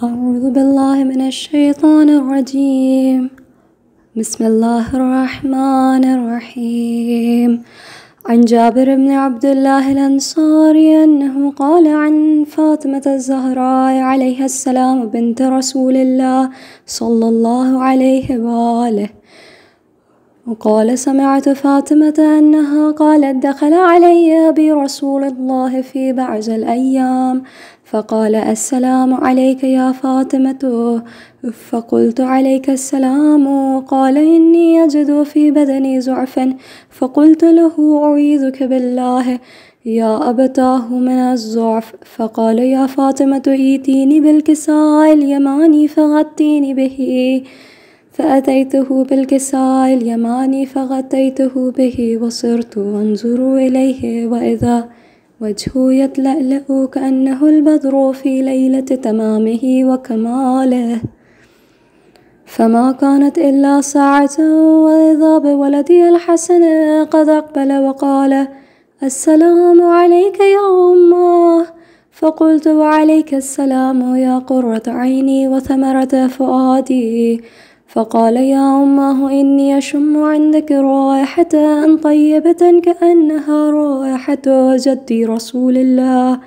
أعوذ بالله من الشيطان الرجيم. بسم الله الرحمن الرحيم. عن جابر بن عبد الله الأنصاري أنه قال عن فاطمة الزهراء عليها السلام بنت رسول الله صلى الله عليه وآله وقال: سمعت فاطمة أنها قالت: دخل علي أبي رسول الله في بعض الأيام فقال: السلام عليك يا فاطمة. فقلت: عليك السلام. قال: إني أجد في بدني ضعفا. فقلت له: أعيذك بالله يا أبتاه من الضعف. فقال: يا فاطمة، ائتيني بالكساء اليماني فغطيني به. فأتيته بالكساء اليماني فغطيته به وصرت أنظر إليه وإذا وجهه يتلألأ كأنه البدر في ليلة تمامه وكماله. فما كانت إلا ساعة وإذا بولدي الحسن قد أقبل وقال: السلام عليك يا أماه. فقلت: وعليك السلام يا قرة عيني وثمرة فؤادي. فقال: يا أماه، إني أشم عندك رائحة طيبة كأنها رائحة جدي رسول الله.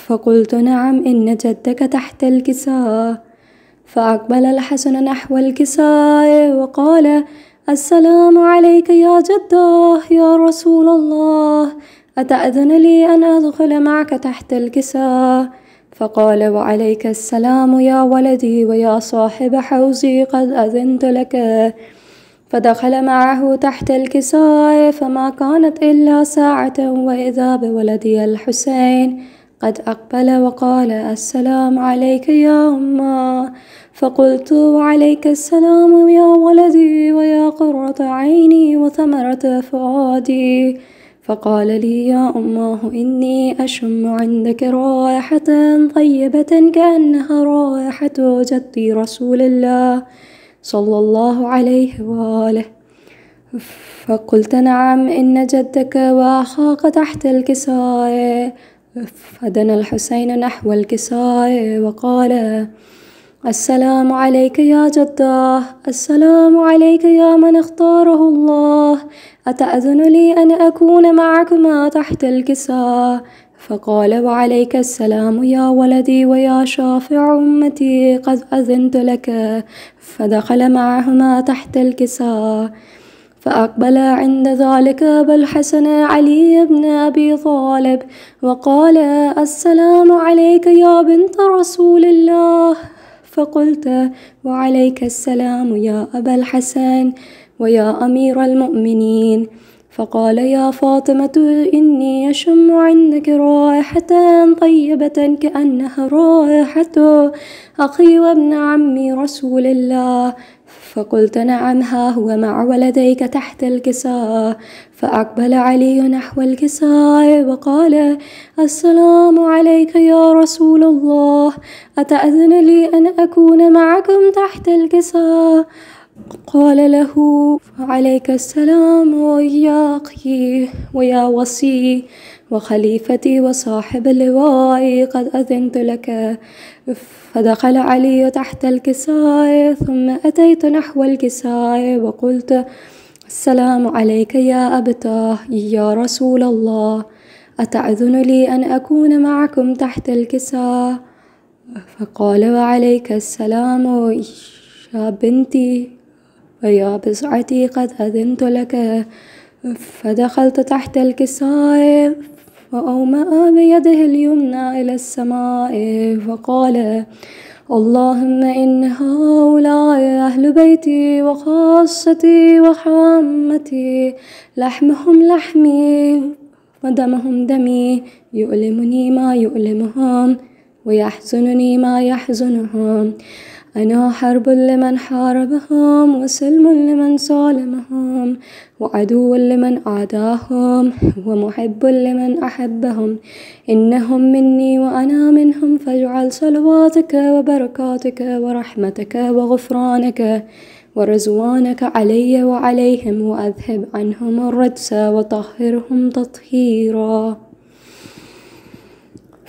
فقلت: نعم، إن جدك تحت الكساء. فأقبل الحسن نحو الكساء وقال: السلام عليك يا جداه يا رسول الله، أتأذن لي أن أدخل معك تحت الكساء؟ فقال: وعليك السلام يا ولدي ويا صاحب حوزي، قد أذنت لك. فدخل معه تحت الكساء فما كانت إلا ساعة وإذا بولدي الحسين قد أقبل وقال: السلام عليك يا أمه. فقلت: وعليك السلام يا ولدي ويا قرة عيني وثمرة فؤادي. فقال لي: يا أماه، إني أشم عندك رائحة طيبة كأنها رائحة جدي رسول الله صلى الله عليه وآله. فقلت: نعم، إن جدك وأخاك تحت الكساء. فدنا الحسين نحو الكساء وقال: السلام عليك يا جداه، السلام عليك يا من اختاره الله، أتأذن لي أن أكون معكما تحت الكساء؟ فقال: وعليك السلام يا ولدي ويا شافع أمتي، قد أذنت لك. فدخل معهما تحت الكساء. فأقبل عند ذلك أبو الحسن علي بن أبي طالب وقال: السلام عليك يا بنت رسول الله. فقلت: وعليك السلام يا أبا الحسن ويا أمير المؤمنين. فقال: يا فاطمة، إني أشم عندك رائحة طيبة كأنها رائحة أخي وابن عمي رسول الله. فقلت: نعم، ها هو مع ولديك تحت الكساء. فأقبل علي نحو الكساء وقال: السلام عليك يا رسول الله، أتأذن لي أن أكون معكم تحت الكساء؟ قال له: عليك السلام يا أخي ويا وصي وخليفتي وصاحب اللواء، قد أذنت لك. فدخل علي تحت الكساء ثم أتيت نحو الكساء وقلت: السلام عليك يا أبتاه يا رسول الله، أتأذن لي أن أكون معكم تحت الكساء؟ فقال: وعليك السلام يا بنتي ويا بضعتي، قد أذنت لك. فدخلت تحت الكساء فأومأ بيده اليمنى إلى السماء فقال: اللهم إن هؤلاء أهل بيتي وخاصتي وحامتي، لحمهم لحمي ودمهم دمي، يؤلمني ما يؤلمهم ويحزنني ما يحزنهم. أنا حرب لمن حاربهم وسلم لمن سالمهم وعدو لمن عاداهم ومحب لمن أحبهم. إنهم مني وأنا منهم، فاجعل صلواتك وبركاتك ورحمتك وغفرانك ورزوانك علي وعليهم، وأذهب عنهم الرجس وطهرهم تطهيرا.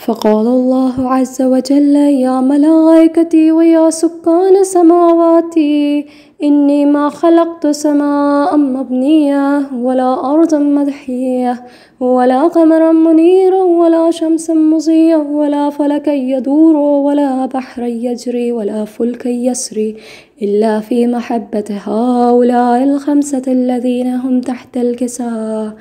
فقال الله عز وجل: يا ملائكتي ويا سكان سماواتي، إني ما خلقت سماء مبنية ولا أرضا مدحية ولا قمرا منيرا ولا شمسا مضيا ولا فلكا يدور ولا بحرا يجري ولا فلكا يسري إلا في محبة هؤلاء الخمسة الذين هم تحت الكساء.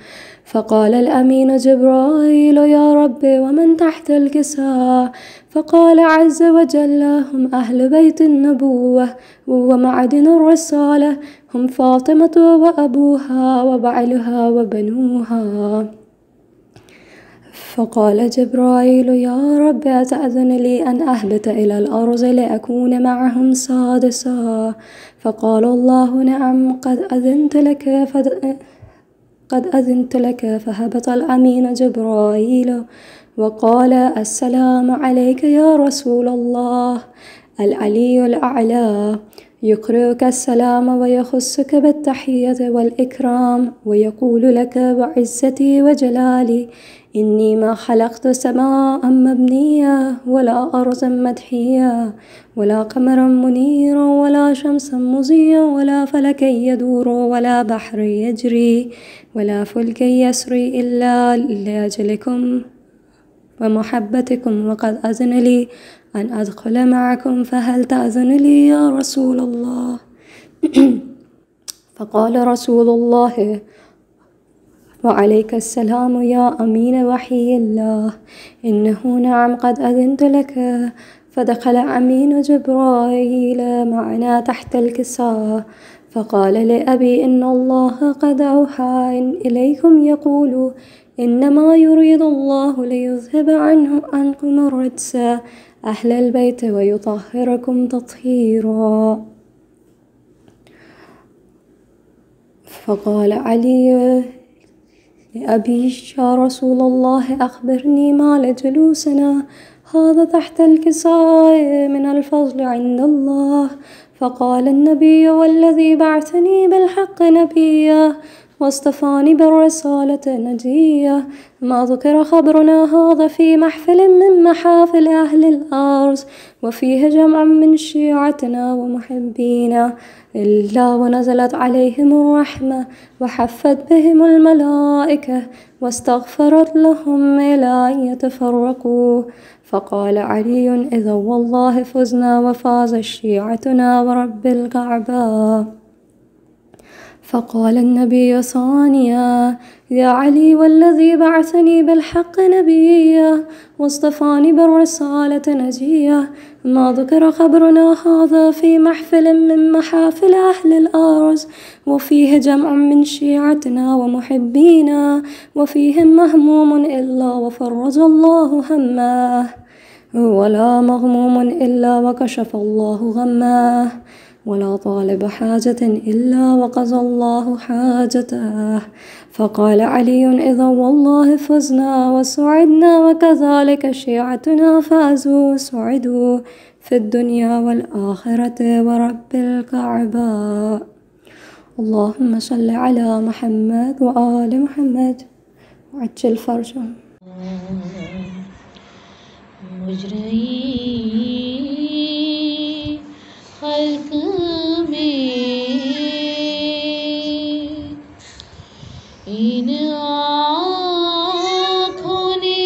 فقال الأمين جبرائيل: يا رب ومن تحت الكساء؟ فقال عز وجل: هم أهل بيت النبوة ومعدن الرسالة، هم فاطمة وأبوها وبعلها وبنوها. فقال جبرائيل: يا رب أتأذن لي أن أهبط إلى الأرض لأكون معهم سادسا؟ فقال الله: نعم، قد أذنت لك. فهبط الأمين جبرائيل وقال: السلام عليك يا رسول الله. العلي الأعلى يقرئك السلام ويخصك بالتحية والإكرام ويقول لك: بعزتي وجلالي إني ما خلقت سماء مبنية ولا أرضا مدحية ولا قمرا منيرا ولا شمسا مضيا ولا فلكا يدور ولا بحر يجري ولا فلك يسري إلا لأجلكم ومحبتكم، وقد أذن لي أن أدخل معكم، فهل تأذن لي يا رسول الله؟ فقال رسول الله: وعليك السلام يا أمين وحي الله، إنه نعم قد أذنت لك. فدخل أمين جبرائيل معنا تحت الكساء، فقال لأبي: إن الله قد أوحى إليكم يقول: إنما يريد الله ليذهب عنكم الرجس أهل البيت ويطهركم تطهيرا. فقال علي لأبي: يا رسول الله، أخبرني ما لجلوسنا هذا تحت الكساء من الفضل عند الله. فقال النبي: والذي بعثني بالحق نبيا واصطفاني بالرسالة نجيا، ما ذكر خبرنا هذا في محفل من محافل أهل الأرض وفيه جمع من شيعتنا ومحبينا إلا ونزلت عليهم الرحمة وحفت بهم الملائكة واستغفرت لهم إلى أن يتفرقوا. فقال علي: إذا والله فزنا وفاز شيعتنا ورب الكعبة. فقال النبي ثانيا: يا علي، والذي بعثني بالحق نبيا واصطفاني بالرسالة نجيا، ما ذكر خبرنا هذا في محفل من محافل أهل الأرض وفيه جمع من شيعتنا ومحبينا وفيهم مهموم إلا وفرج الله همه ولا مغموم إلا وكشف الله غمه ولا طالب حاجة إلا وقضى الله حاجته. فقال علي: إذا والله فزنا وسعدنا وكذلك شيعتنا فازوا وسعدوا في الدنيا والآخرة ورب الكعبة. اللهم صل على محمد وآل محمد وعجل فرجهم. خلق میں ان آنکھوں نے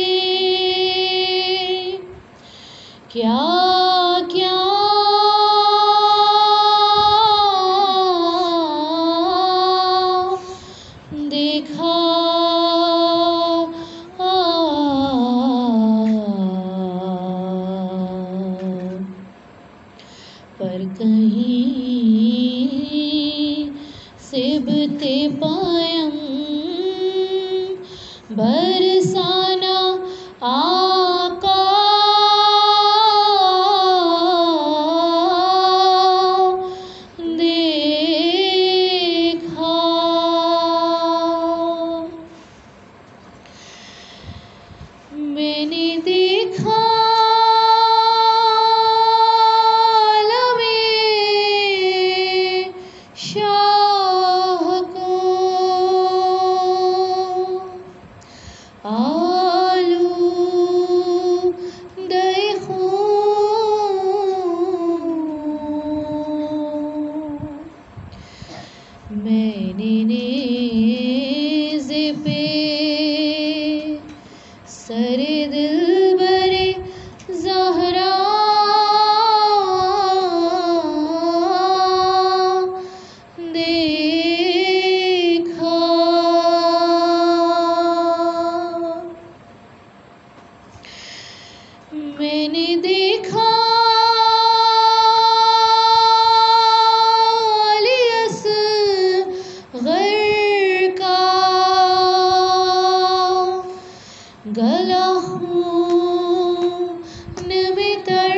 کیا کیا دیکھا، پر کہیں سبتے پایم برسانا آقا دیکھا، میں نے دیکھا آلو میں نے دیکھا علی اصغر کا گلا خون میں تر،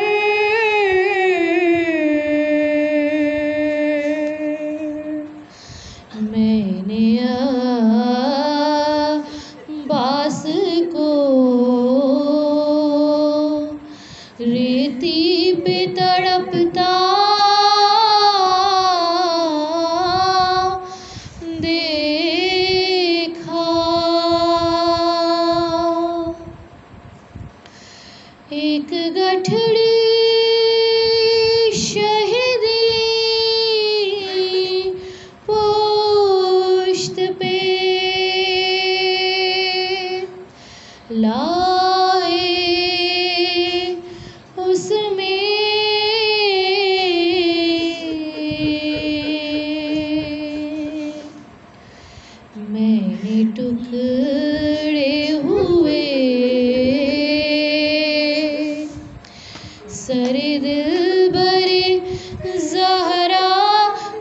میں نے عباس کو ریتی پہ تڑپتا دیکھا، ایک گٹھڑی شہیدی پشت پہ لائے اس میں میں نے ٹکڑے ہوئے سر دلبر زہرا،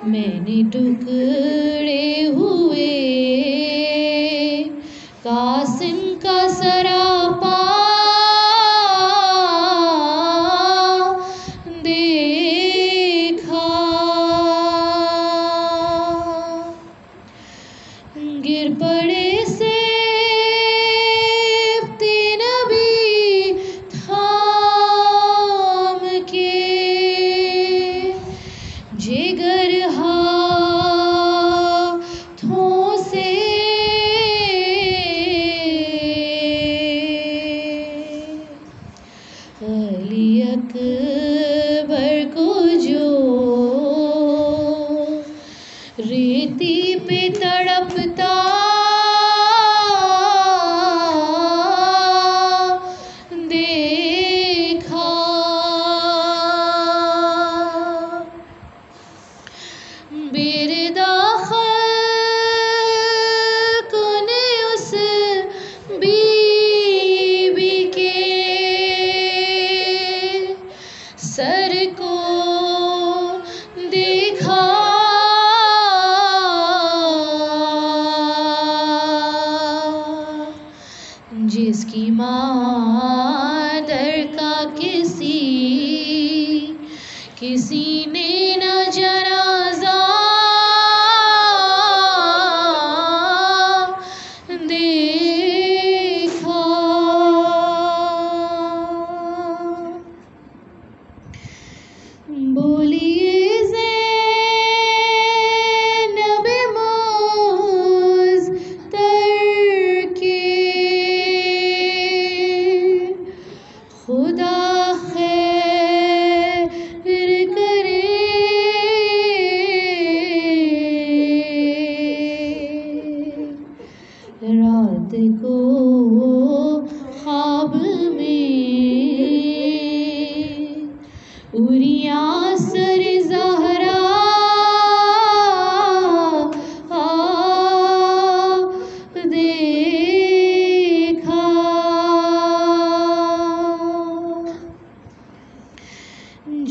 میں نے ٹکڑے ہوئے قاسم کا سراپا دیکھا، گر پڑے سیف نبی تھام کے جگر ہاتھوں سے، علی اکبر کو جو ریتی پہ تڑپتا دیکھا، خلق نے اس بی بی کے سر کو دیکھا، جس کی مادر کا کسی نے نہ جنازہ دیکھا، بولیے زینب مضطر کے خدا خیر کرے، رات کو خواب میں اریاں سر زہرا دیکھا،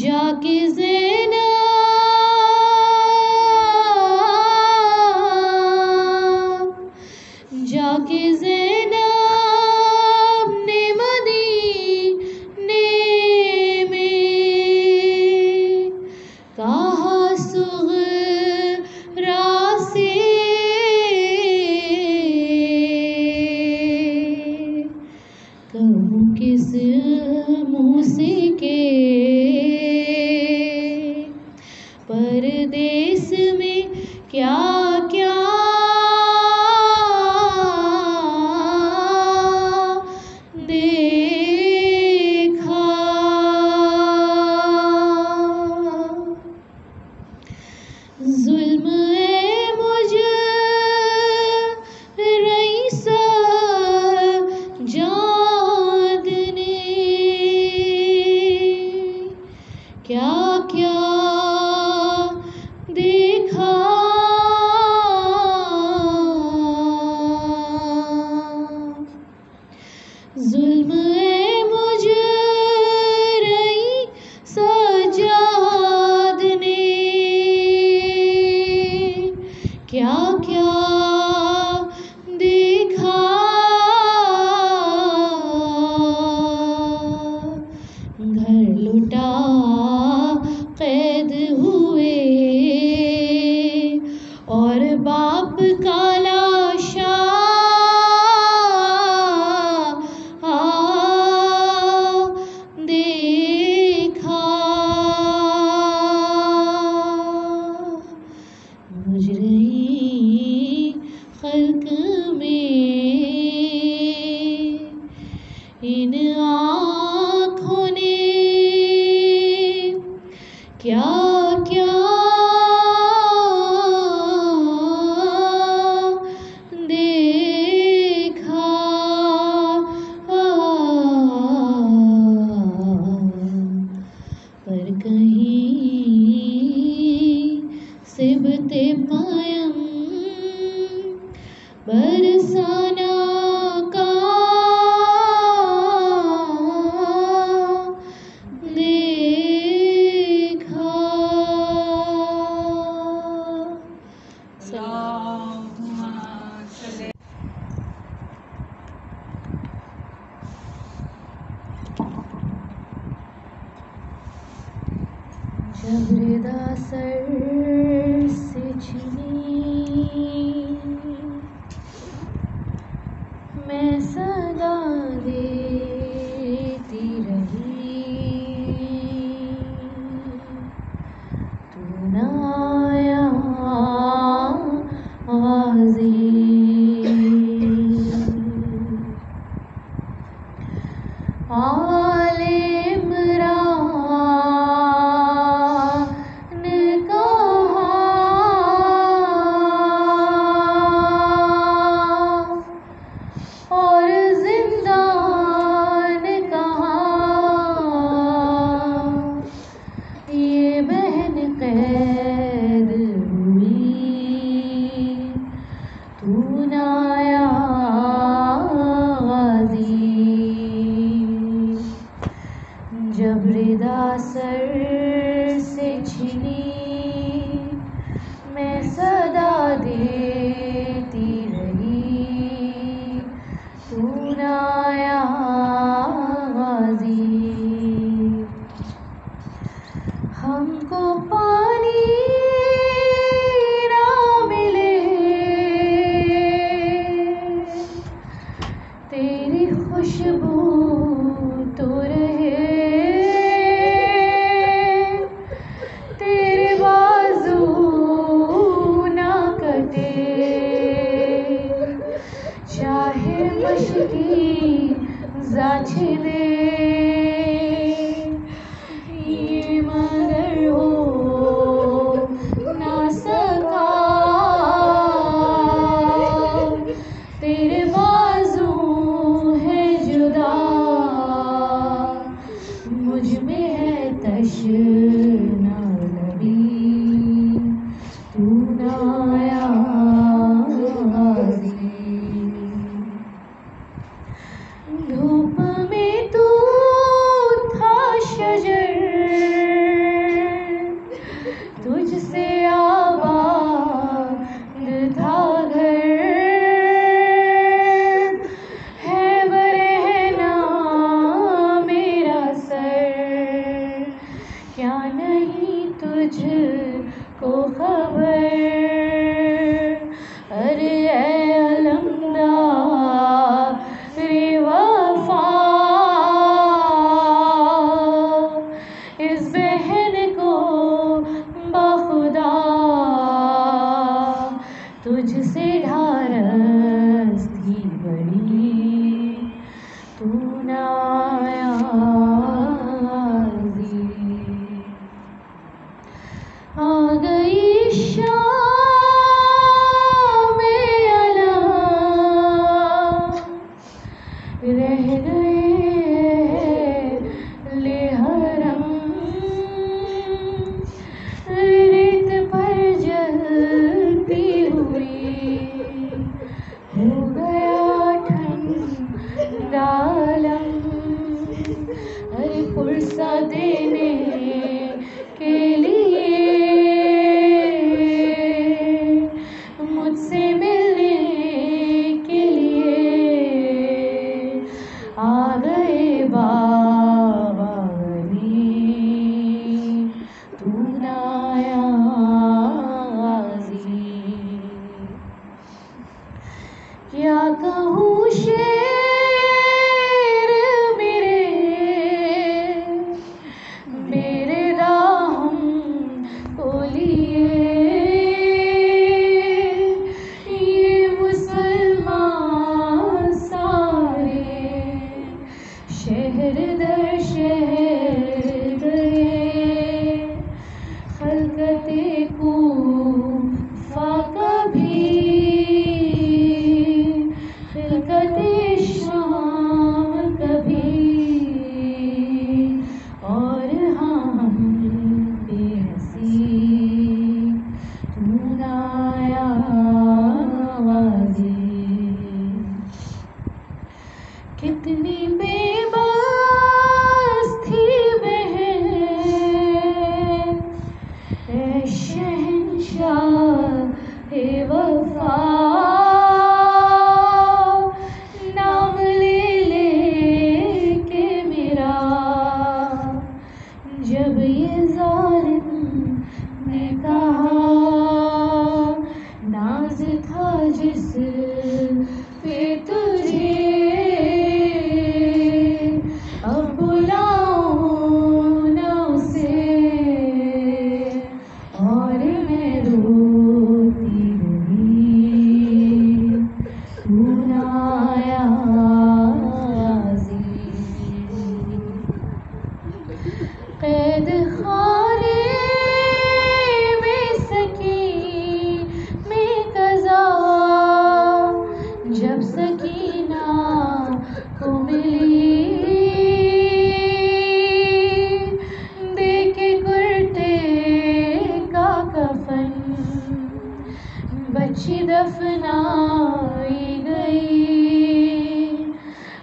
جا کے زینب نے مدینے میں کہا صغرا سے، کہوں کس منہ سے کہ پردیس میں کیا کیا دیکھا، ظلم مجھ رئیسہ جاد نے جب ردا سر سے چھنی میں صدا دیتی رہی، تو نہ آیا غازی، آل عمران کہاں اور زندان کہاں، یہ بہن قید ہوئی، تو نہ آیا غازی، جب ردا سر سے چھنی میں صدا دیتی رہی، تو نہ آیا غازی، ہم کو پانی نہ ملے تیری خوشبو تو رہے، تیرے بازو نہ کٹے، چاہے مشکی چھلے، یہ مگر ہو نہ سکا، تیرے بازو ہے جدا، مجھ میں ہے تشنا لبی، تو نہ آیا غازی، دھوپ میں تو تھا شجر، تجھ سے آباد تھا گھر، ہے برہنا میرا سر، کیا نہیں تجھ کو خبر، ارے اے علمدار وفا، اس بہن کو بخدا تجھ سے ڈھارس تھی بڑی، تو نہ آیا غازی، آ گئی شام علم، رہ گئے لحرم، ریت پر جلتی ہوئی ہو گیا ٹھنڈا عالم، ارے پرسہ دینے کے لیے مجھ سے ملنے کے لیے آ گئے بابا علی، تو نہ آیا غازی، کیا کہوں شعر میرے داہم کو لیے، یہ مسلمان سارے شہر در شہر گئے، خلقت کوفہ کبھی، خلقت شام کبھی، اور ہم بے حسی، تو نہ آیا غازی، کتنی بے بس تھی بہن اے شہنشاہ وفا، نام لے لے کے میرا جب یہ ظالم قید خانے میں سکین میں قضا جب سکینہ کو ملی دے کے کرتے کا کفن بچی دفنائی گئی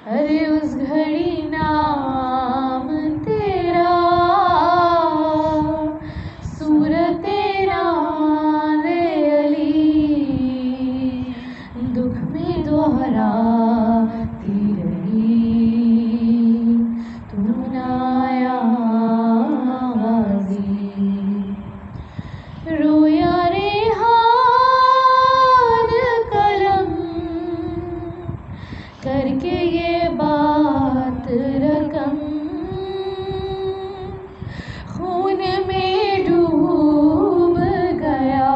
ارے اس گھڑی نام تیرا صورت نام علی دکھ میں دوہراتی رہی تو نایا غازی رویا ریحان قلم کر کے یہ بات رقم خون میں ڈوب گیا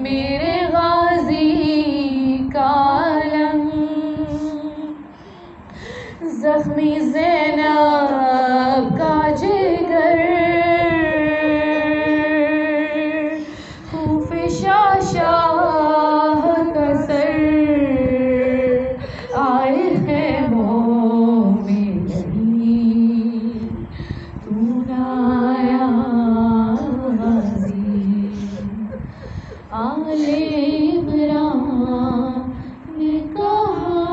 میرے غازی کا علم زخمی زینب کا جگر خوف شاہ کا سر آئے ہیں مومن نہیں تو نایا غازی آل عمران نے کہا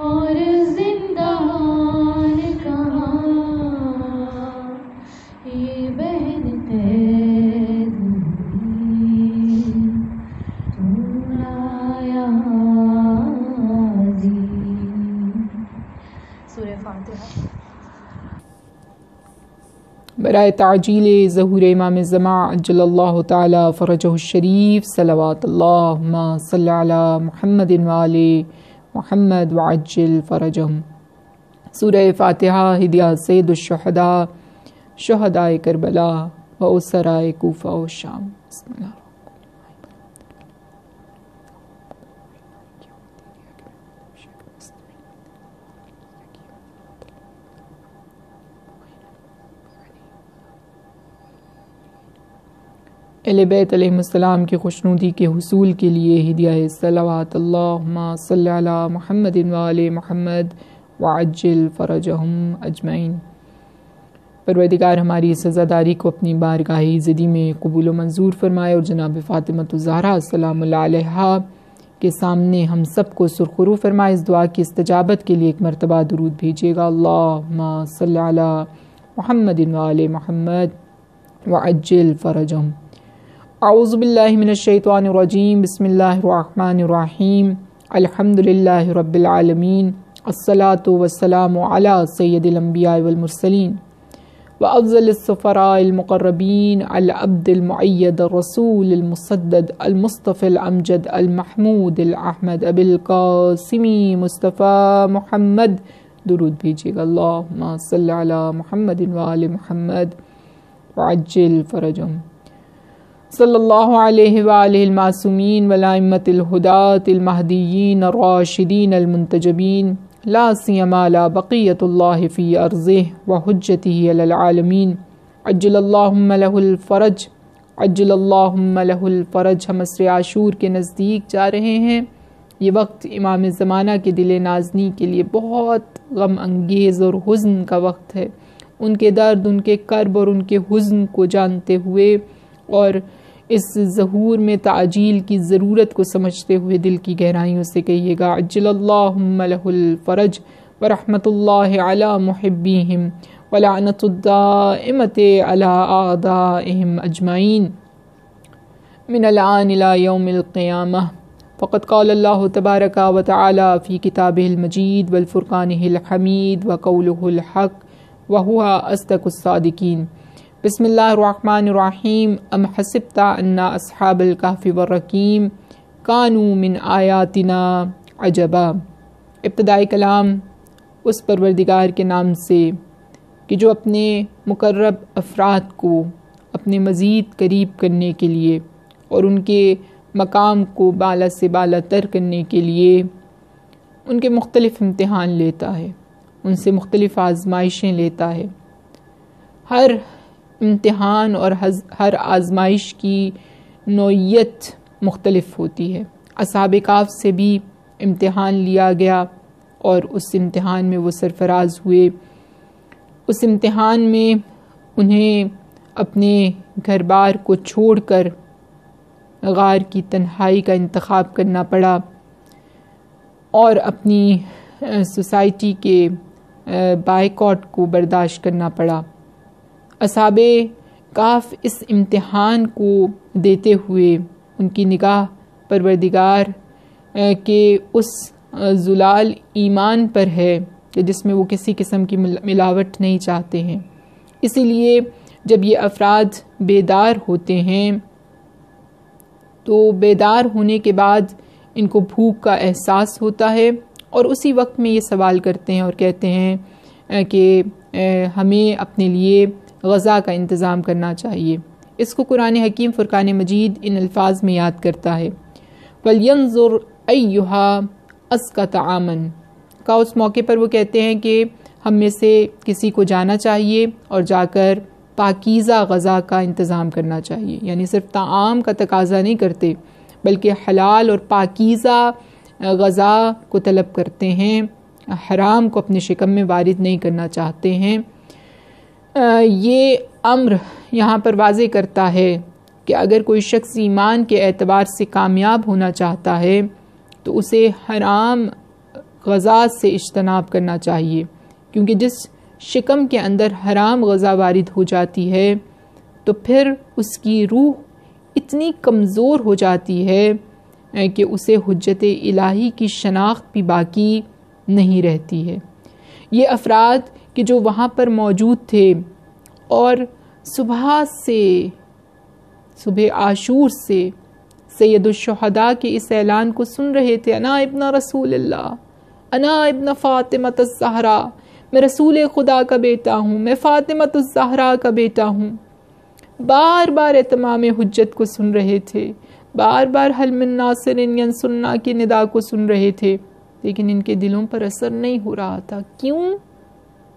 اور زندان کہاں یہ بہن قید ہوئی تو آیا غازی. سورہ فاتحہ. برائے تعجیل ظہور امام زمان عجل اللہ تعالی فرجہ الشریف صلوات اللہم صلی علی محمد وآل محمد وعجل فرجہم. سورہ فاتحہ ہدیہ سید الشہداء شہداء کربلا و اسرائے کوفہ و شام. بسم اللہ. اہل بیت علیہ السلام کی خوشنودی کے حصول کے لیے ہدیہ صلوات اللہم صلی علی محمد وآل محمد وعجل فرجہم اجمعین. پروردگار ہماری سزاداری کو اپنی بارگاہ عزتی میں قبول و منظور فرمائے اور جناب فاطمۃ الزہرا سلام اللہ علیہا کے سامنے ہم سب کو سرخرو فرمائے. اس دعا کی استجابت کے لیے ایک مرتبہ درود بھیجیے گا. اللہم صلی علی محمد وآل محمد وعجل فرجہم. اعوذ باللہ من الشیطان الرجیم. بسم اللہ الرحمن الرحیم. الحمد للہ رب العالمین. الصلاة والسلام علی سید الانبیاء والمرسلین وافضل السفراء المقربین العبد المعید الرسول المسدد المصطفى الامجد المحمود الاحمد ابی القاسم مصطفیٰ محمد. درود بھیجیے گا. اللہم صلی علی محمد وآل محمد وعجل فرجہم. صلی اللہ علیہ وآلہ المعصومین والائمۃ الہداۃ المہدیین الراشدین المنتجبین لا سیما لا بقیۃ اللہ فی ارضہ وحجتہ علی العالمین. عجل اللہم لہ الفرج عجل اللہم لہ الفرج. ہم عصر عاشور کے نزدیک جا رہے ہیں. یہ وقت امام زمانہ کے دل نازنی کے لیے بہت غم انگیز اور حزن کا وقت ہے. ان کے درد، ان کے کرب اور ان کے حزن کو جانتے ہوئے اور اس ظہور میں تعجیل کی ضرورت کو سمجھتے ہوئے دل کی گہرائیوں سے کہیے گا عجل اللہم لہ الفرج ورحمۃ اللہ علی محبیہم ولعنۃ الدائمۃ علی اعدائہم اجمعین من الآن الی یوم القیامہ. فقد قال اللہ تبارک و تعالی فی کتابہ المجید والفرقانہ الحمید وقولہ الحق وہو اصدق الصادقین. بسم اللہ الرحمن الرحیم. ام حسبت ان اصحاب الکہف والرقیم کانوا من آیاتنا عجبا. ابتدائی کلام اس پروردگار کے نام سے کہ جو اپنے مقرب افراد کو اپنے مزید قریب کرنے کے لیے اور ان کے مقام کو بالا سے بالا تر کرنے کے لیے ان کے مختلف امتحان لیتا ہے، ان سے مختلف آزمائشیں لیتا ہے۔ ہر امتحان اور ہر آزمائش کی نوعیت مختلف ہوتی ہے۔ اصحاب کہف سے بھی امتحان لیا گیا اور اس امتحان میں وہ سرفراز ہوئے۔ اس امتحان میں انہیں اپنے گھر بار کو چھوڑ کر غار کی تنہائی کا انتخاب کرنا پڑا اور اپنی سوسائٹی کے بائیکاٹ کو برداشت کرنا پڑا۔ اصحاب کہف اس امتحان کو دیتے ہوئے ان کی نگاہ پروردگار کے اس زلال ایمان پر ہے کہ جس میں وہ کسی قسم کی ملاوٹ نہیں چاہتے ہیں۔ اسی لیے جب یہ افراد بیدار ہوتے ہیں تو بیدار ہونے کے بعد ان کو بھوک کا احساس ہوتا ہے اور اسی وقت میں یہ سوال کرتے ہیں اور کہتے ہیں کہ ہمیں اپنے لیے غذا کا انتظام کرنا چاہیے۔ اس کو قرآن حکیم فرقان مجید ان الفاظ میں یاد کرتا ہے، وَلْيَنْظُرْ أَيُّهَا أَزْكَىٰ طَعَامًا کا۔ اس موقع پر وہ کہتے ہیں کہ ہم میں سے کسی کو جانا چاہیے اور جا کر پاکیزہ غذا کا انتظام کرنا چاہیے، یعنی صرف طعام کا تقاضا نہیں کرتے بلکہ حلال اور پاکیزہ غذا کو طلب کرتے ہیں، حرام کو اپنے شکم میں وارد نہیں کرنا چاہتے ہیں۔ یہ امر یہاں پر واضح کرتا ہے کہ اگر کوئی شخص ایمان کے اعتبار سے کامیاب ہونا چاہتا ہے تو اسے حرام غذا سے اجتناب کرنا چاہیے، کیونکہ جس شکم کے اندر حرام غذا وارد ہو جاتی ہے تو پھر اس کی روح اتنی کمزور ہو جاتی ہے کہ اسے حجت الہی کی شناخت بھی باقی نہیں رہتی ہے۔ یہ افراد کہ جو وہاں پر موجود تھے اور صبح عاشور سے سید الشہداء کے اس اعلان کو سن رہے تھے، انا ابن رسول اللہ، انا ابن فاطمۃ الزہرا، میں رسول خدا کا بیٹا ہوں، میں فاطمۃ الزہرا کا بیٹا ہوں، بار بار اتمام حجت کو سن رہے تھے، بار بار حل من ناصر ینصرنا کی ندا کو سن رہے تھے، لیکن ان کے دلوں پر اثر نہیں ہو رہا تھا۔ کیوں؟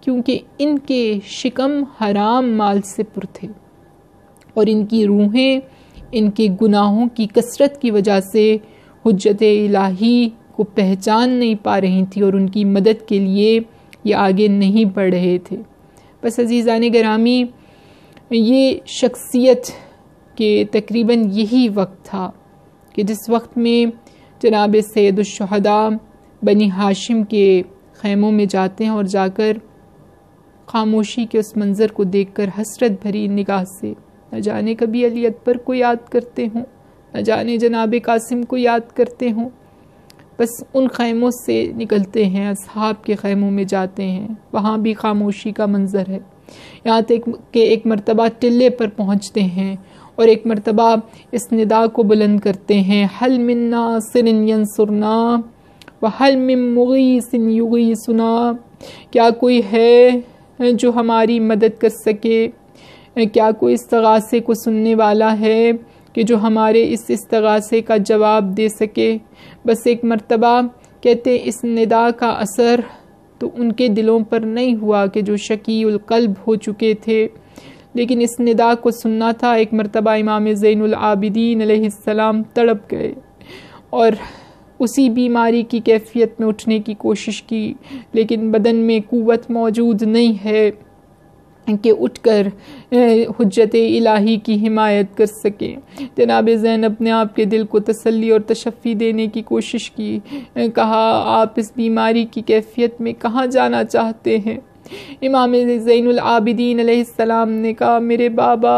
کیونکہ ان کے شکم حرام مال سے پر تھے اور ان کی روحیں ان کے گناہوں کی کثرت کی وجہ سے حجت الہی کو پہچان نہیں پا رہی تھی اور ان کی مدد کے لیے یہ آگے نہیں بڑھ رہے تھے۔ بس عزیزان گرامی، یہ شخصیت کے تقریباً یہی وقت تھا کہ جس وقت میں جناب سید الشہداء بنی ہاشم کے خیموں میں جاتے ہیں اور جا کر خاموشی کے اس منظر کو دیکھ کر حسرت بھری نگاہ سے نہ جانے کبھی علی اکبر کو یاد کرتے ہوں، نہ جانے جناب قاسم کو یاد کرتے ہوں، بس ان خیموں سے نکلتے ہیں، اصحاب کے خیموں میں جاتے ہیں، وہاں بھی خاموشی کا منظر ہے، یہاں تک کہ ایک مرتبہ ٹلے پر پہنچتے ہیں اور ایک مرتبہ اس ندا کو بلند کرتے ہیں، حل من ناصر ینصرنا وحل من مغیث یغیثنا، کیا کوئی ہے جو ہماری مدد کر سکے، کیا کوئی استغاثے کو سننے والا ہے کہ جو ہمارے اس استغاثے کا جواب دے سکے۔ بس ایک مرتبہ کہتے اس ندا کا اثر تو ان کے دلوں پر نہیں ہوا کہ جو شقی القلب ہو چکے تھے، لیکن اس ندا کو سننا تھا۔ ایک مرتبہ امام زین العابدین علیہ السلام تڑپ گئے اور اسی بیماری کی کیفیت میں اٹھنے کی کوشش کی، لیکن بدن میں قوت موجود نہیں ہے کہ اٹھ کر حجت الہی کی حمایت کر سکیں۔ جناب زینب نے آپ کے دل کو تسلی اور تشفی دینے کی کوشش کی، کہا آپ اس بیماری کی کیفیت میں کہاں جانا چاہتے ہیں؟ امام زین العابدین علیہ السلام نے کہا میرے بابا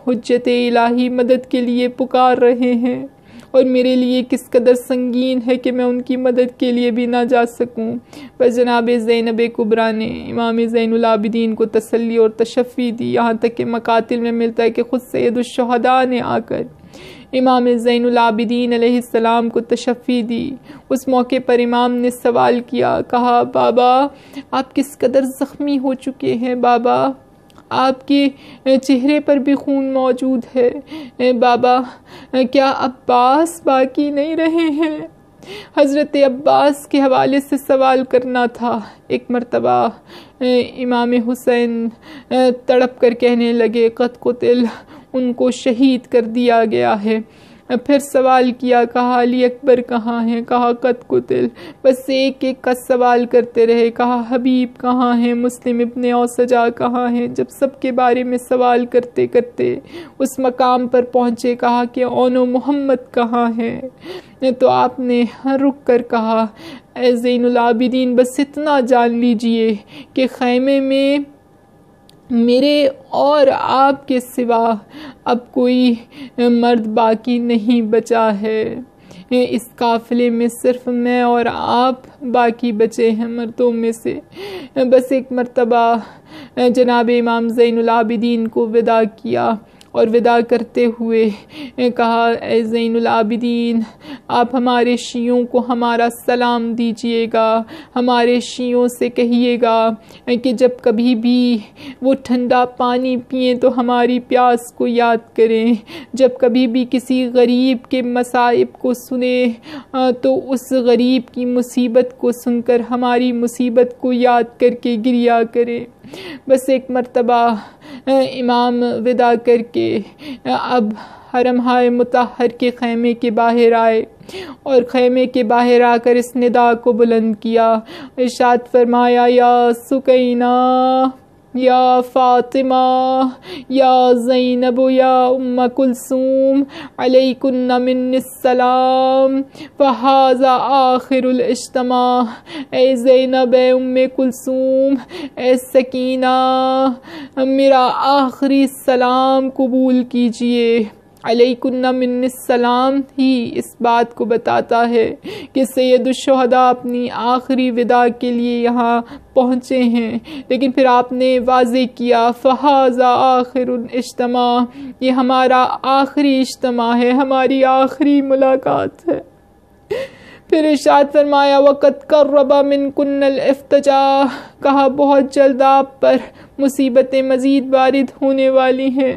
حجت الہی مدد کے لیے پکار رہے ہیں اور میرے لیے کس قدر سنگین ہے کہ میں ان کی مدد کے لیے بھی نہ جا سکوں۔ بس جناب زینب کبریٰ نے امام زین العابدین کو تسلی اور تشفی دی، یہاں تک کہ مقاتل میں ملتا ہے کہ خود سید الشہداء نے آ کر امام زین العابدین علیہ السلام کو تشفی دی۔ اس موقع پر امام نے سوال کیا، کہا بابا آپ کس قدر زخمی ہو چکے ہیں، بابا آپ کے چہرے پر بھی خون موجود ہے، بابا کیا عباس باقی نہیں رہے ہیں؟ حضرت عباس کے حوالے سے سوال کرنا تھا۔ ایک مرتبہ امام حسین تڑپ کر کہنے لگے قد قتل، ان کو شہید کر دیا گیا ہے۔ پھر سوال کیا، کہا علی اکبر کہاں ہیں؟ کہا قد قتل۔ بس ایک ایک کا سوال کرتے رہے، کہا حبیب کہاں ہیں؟ مسلم ابن اوسجا کہاں ہیں؟ جب سب کے بارے میں سوال کرتے کرتے اس مقام پر پہنچے، کہا کہ اونو محمد کہاں ہیں؟ تو آپ نے رک کر کہا اے زین العابدین، بس اتنا جان لیجئے کہ خیمے میں میرے اور آپ کے سوا اب کوئی مرد باقی نہیں بچا ہے، اس قافلے میں صرف میں اور آپ باقی بچے ہیں مردوں میں سے۔ بس ایک مرتبہ جناب امام زین العابدین کو وداع کیا اور وداع کرتے ہوئے کہا اے زین العابدین، آپ ہمارے شیعوں کو ہمارا سلام دیجئے گا، ہمارے شیعوں سے کہیے گا کہ جب کبھی بھی وہ ٹھنڈا پانی پئیں تو ہماری پیاس کو یاد کریں، جب کبھی بھی کسی غریب کے مصائب کو سنیں تو اس غریب کی مصیبت کو سن کر ہماری مصیبت کو یاد کر کے گریا کریں۔ بس ایک مرتبہ امام وداع کر کے اب حرمہائے مطہر کے خیمے کے باہر آئے اور خیمے کے باہر آ کر اس ندا کو بلند کیا، ارشاد فرمایا یا سکینہ، یا فاطمہ، یا زینب، یا ام کلثوم، علیکن من السلام فہذا آخر الاجتماع۔ اے زینب، اے ام کلثوم، اے سکینہ، میرا آخری سلام قبول کیجئے۔ علیکن من السلام ہی اس بات کو بتاتا ہے کہ سید الشہداء اپنی آخری وداع کے لیے یہاں پہنچے ہیں، لیکن پھر آپ نے واضح کیا فہذا آخر الاجتماع، یہ ہمارا آخری اجتماع ہے، ہماری آخری ملاقات ہے۔ پھر ارشاد فرمایا وَقَدْ قَرَّبَ مِنْكُنَّ الْإِفْتِجَاعَ، کہا بہت جلد آپ پر مصیبتیں مزید وارد ہونے والی ہیں۔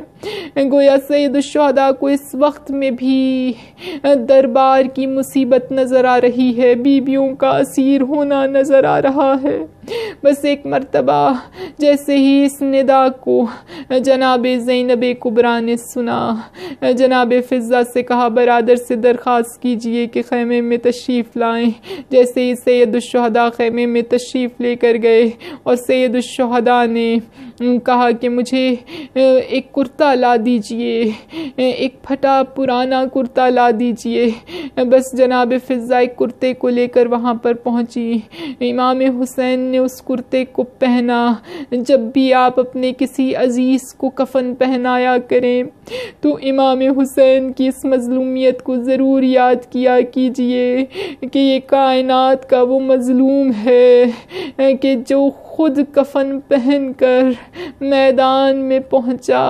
گویا سید الشہداء کو اس وقت میں بھی دربار کی مصیبت نظر آ رہی ہے، بیویوں کا اسیر ہونا نظر آ رہا ہے۔ بس ایک مرتبہ جیسے ہی اس ندا کو جناب زینب کبریٰ نے سنا، جناب فضہ سے کہا برادر سے درخواست کیجئے کہ خیمے میں تشریف لائیں۔ جیسے ہی سید الشہداء خیمے میں تشریف لے کر گئے اور سید الشہداء نے کہا کہ مجھے ایک کرتا لا دیجئے، ایک پھٹا پرانا کرتا لا دیجئے۔ بس جناب فضہ ایک کرتے کو لے کر وہاں پر پہنچی۔ امام حسین نے اس کرتے کو پہنا۔ جب بھی آپ اپنے کسی عزیز کو کفن پہنایا کریں تو امام حسین کی اس مظلومیت کو ضرور یاد کیا کیجئے کہ یہ کائنات کا وہ مظلوم ہے کہ جو خود کفن پہن کر میدان میں پہنچا۔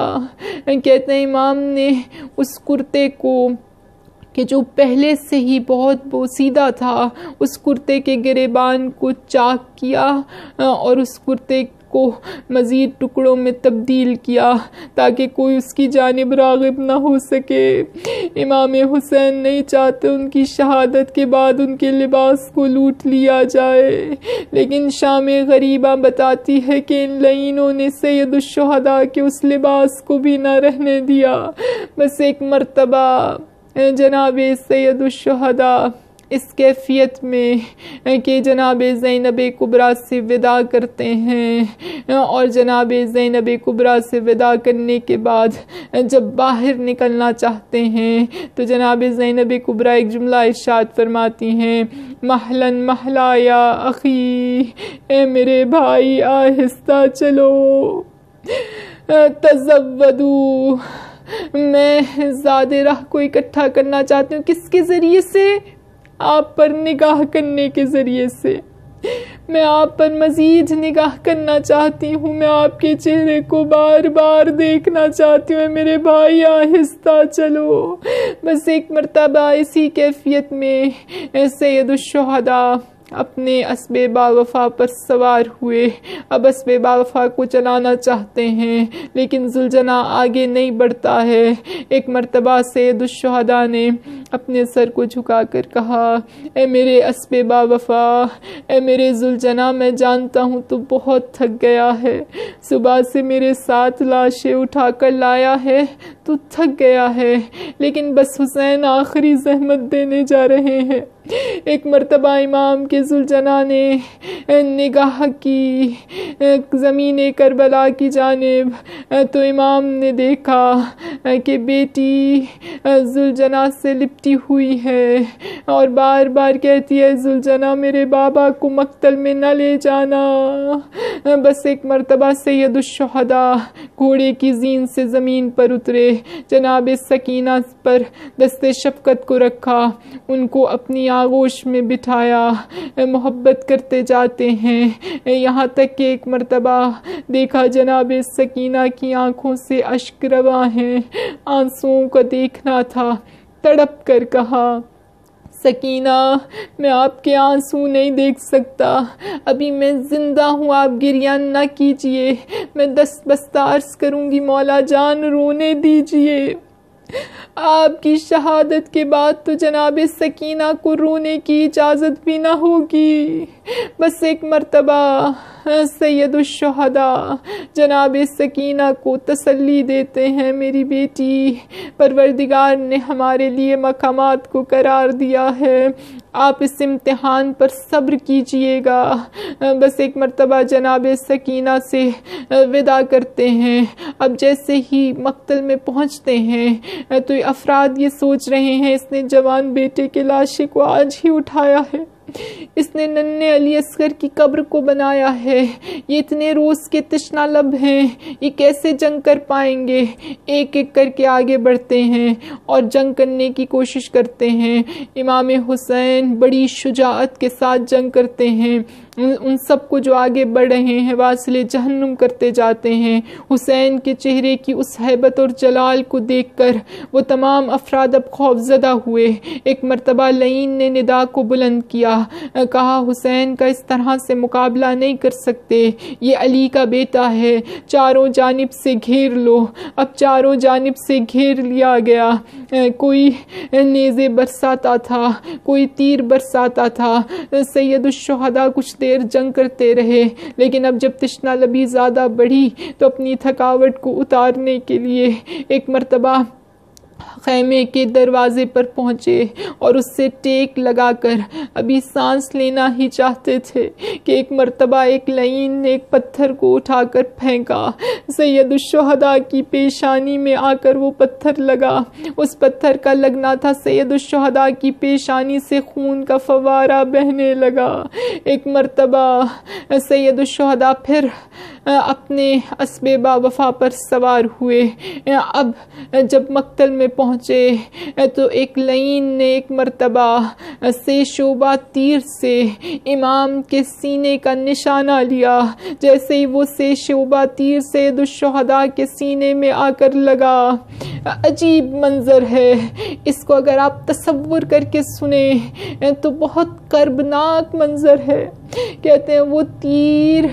کہتے ہیں امام نے اس کرتے کو کہ جو پہلے سے ہی بہت بوسیدہ تھا، اس کرتے کے گریبان کو چاک کیا اور اس کرتے کو مزید ٹکڑوں میں تبدیل کیا تاکہ کوئی اس کی جانب راغب نہ ہو سکے۔ امام حسین نہیں چاہتے ان کی شہادت کے بعد ان کے لباس کو لوٹ لیا جائے، لیکن شام غریبہ بتاتی ہے کہ ان لعینوں نے سید الشہداء کے اس لباس کو بھی نہ رہنے دیا۔ بس ایک مرتبہ جناب سید الشہداء اس کیفیت میں کہ جناب زینب کبریٰ سے وداع کرتے ہیں اور جناب زینب کبریٰ سے وداع کرنے کے بعد جب باہر نکلنا چاہتے ہیں تو جناب زینب کبریٰ ایک جملہ ارشاد فرماتی ہیں محلن محلا یا اخی، اے میرے بھائی آہستہ چلو، تزودو، میں زاد راہ کو اکٹھا کرنا چاہتی ہوں۔ کس کے ذریعے سے؟ آپ پر نگاہ کرنے کے ذریعے سے۔ میں آپ پر مزید نگاہ کرنا چاہتی ہوں، میں آپ کے چہرے کو بار بار دیکھنا چاہتی ہوں، میرے بھائی آہستہ چلو۔ بس ایک مرتبہ اسی کیفیت میں سید الشہداء اپنے اسب باوفا پر سوار ہوئے. اب اسب باوفا کو چلانا چاہتے ہیں لیکن ذوالجنا آگے نہیں بڑھتا ہے. ایک مرتبہ سید الشہداء نے اپنے سر کو جھکا کر کہا، اے میرے اسب باوفا، اے میرے ذوالجنا، میں جانتا ہوں تو بہت تھک گیا ہے. صبح سے میرے ساتھ لاشیں اٹھا کر لایا ہے تو تھک گیا ہے، لیکن بس حسین آخری زحمت دینے جا رہے ہیں. ایک مرتبہ امام کے ذوالجنا نے نگاہ کی زمین کربلا کی جانب تو امام نے دیکھا کہ بیٹی ذوالجنا سے لپٹی ہوئی ہے اور بار بار کہتی ہے، ذوالجنا میرے بابا کو مقتل میں نہ لے جانا. بس ایک مرتبہ سید الشہداء گھوڑے کی زین سے زمین پر اترے، جناب سکینہ پر دست شفقت کو رکھا، ان کو اپنی آغوش میں بٹھایا، محبت کرتے جاتے ہیں، یہاں تک کہ ایک مرتبہ دیکھا جناب سکینہ کی آنکھوں سے اشک رواں ہیں، آنسوؤں کو دیکھنا تھا. تڑپ کر کہا، سکینہ میں آپ کے آنسو نہیں دیکھ سکتا، ابھی میں زندہ ہوں، آپ گریہ نہ کیجئے، میں دست بستہ عرض کروں گی مولا جان رونے دیجئے. آپ کی شہادت کے بعد تو جناب سکینہ کو رونے کی اجازت بھی نہ ہوگی. بس ایک مرتبہ سید الشہداء جناب سکینہ کو تسلی دیتے ہیں، میری بیٹی، پروردگار نے ہمارے لیے مقامات کو قرار دیا ہے، آپ اس امتحان پر صبر کیجئے گا. بس ایک مرتبہ جناب سکینہ سے وداع کرتے ہیں. اب جیسے ہی مقتل میں پہنچتے ہیں تو افراد یہ سوچ رہے ہیں اس نے جوان بیٹے کے لاشے کو آج ہی اٹھایا ہے، اس نے ننھے علی اصغر کی قبر کو بنایا ہے، یہ اتنے روز کے تشنہ لب ہیں، یہ کیسے جنگ کر پائیں گے. ایک ایک کر کے آگے بڑھتے ہیں اور جنگ کرنے کی کوشش کرتے ہیں. امام حسین بڑی شجاعت کے ساتھ جنگ کرتے ہیں، ان سب کو جو آگے بڑھ رہے ہیں واصل جہنم کرتے جاتے ہیں. حسین کے چہرے کی اس ہیبت اور جلال کو دیکھ کر وہ تمام افراد اب خوف زدہ ہوئے. ایک مرتبہ لعین نے ندا کو بلند کیا، کہا حسین کا اس طرح سے مقابلہ نہیں کر سکتے، یہ علی کا بیٹا ہے، چاروں جانب سے گھیر لو. اب چاروں جانب سے گھیر لیا گیا، کوئی نیزے برساتا تھا، کوئی تیر برساتا تھا. سید الشہداء کچھ دیر جنگ کرتے رہے، لیکن اب جب تشنہ لبی زیادہ بڑھی تو اپنی تھکاوٹ کو اتارنے کے لیے ایک مرتبہ خیمے کے دروازے پر پہنچے اور اس سے ٹیک لگا کر ابھی سانس لینا ہی چاہتے تھے کہ ایک مرتبہ ایک لعین نے ایک پتھر کو اٹھا کر پھینکا. سید الشہداء کی پیشانی میں آ کر وہ پتھر لگا، اس پتھر کا لگنا تھا سید الشہداء کی پیشانی سے خون کا فوارہ بہنے لگا. ایک مرتبہ سید الشہداء پھر اپنے اسب باوفا پر سوار ہوئے. اب جب مقتل میں پہنچے تو ایک لعین نے ایک مرتبہ سے شعبہ تیر سے امام کے سینے کا نشانہ لیا. جیسے ہی وہ سے شعبہ تیر سید الشہداء کے سینے میں آ کر لگا، عجیب منظر ہے، اس کو اگر آپ تصور کر کے سنیں تو بہت کربناک منظر ہے. کہتے ہیں وہ تیر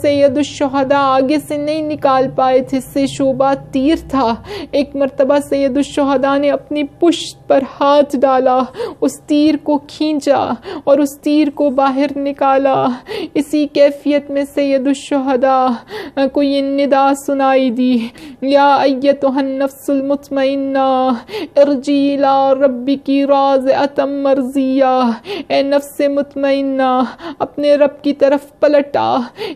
سید الشہداء آگے سے نہیں نکال پائے تھے، سے شعبہ تیر تھا. ایک مرتبہ سید الشہداء نے اپنی پشت پر ہاتھ ڈالا، اس تیر کو کھینچا اور اس تیر کو باہر نکالا. اسی کیفیت میں سید الشہداء کو یہ ندا سنائی دی، یا ایتھا النفس المطمئنہ ارجعی الی ربک راضیۃ مرضیہ. اے نفس مطمئنہ، اپنے رب کی طرف پلٹا،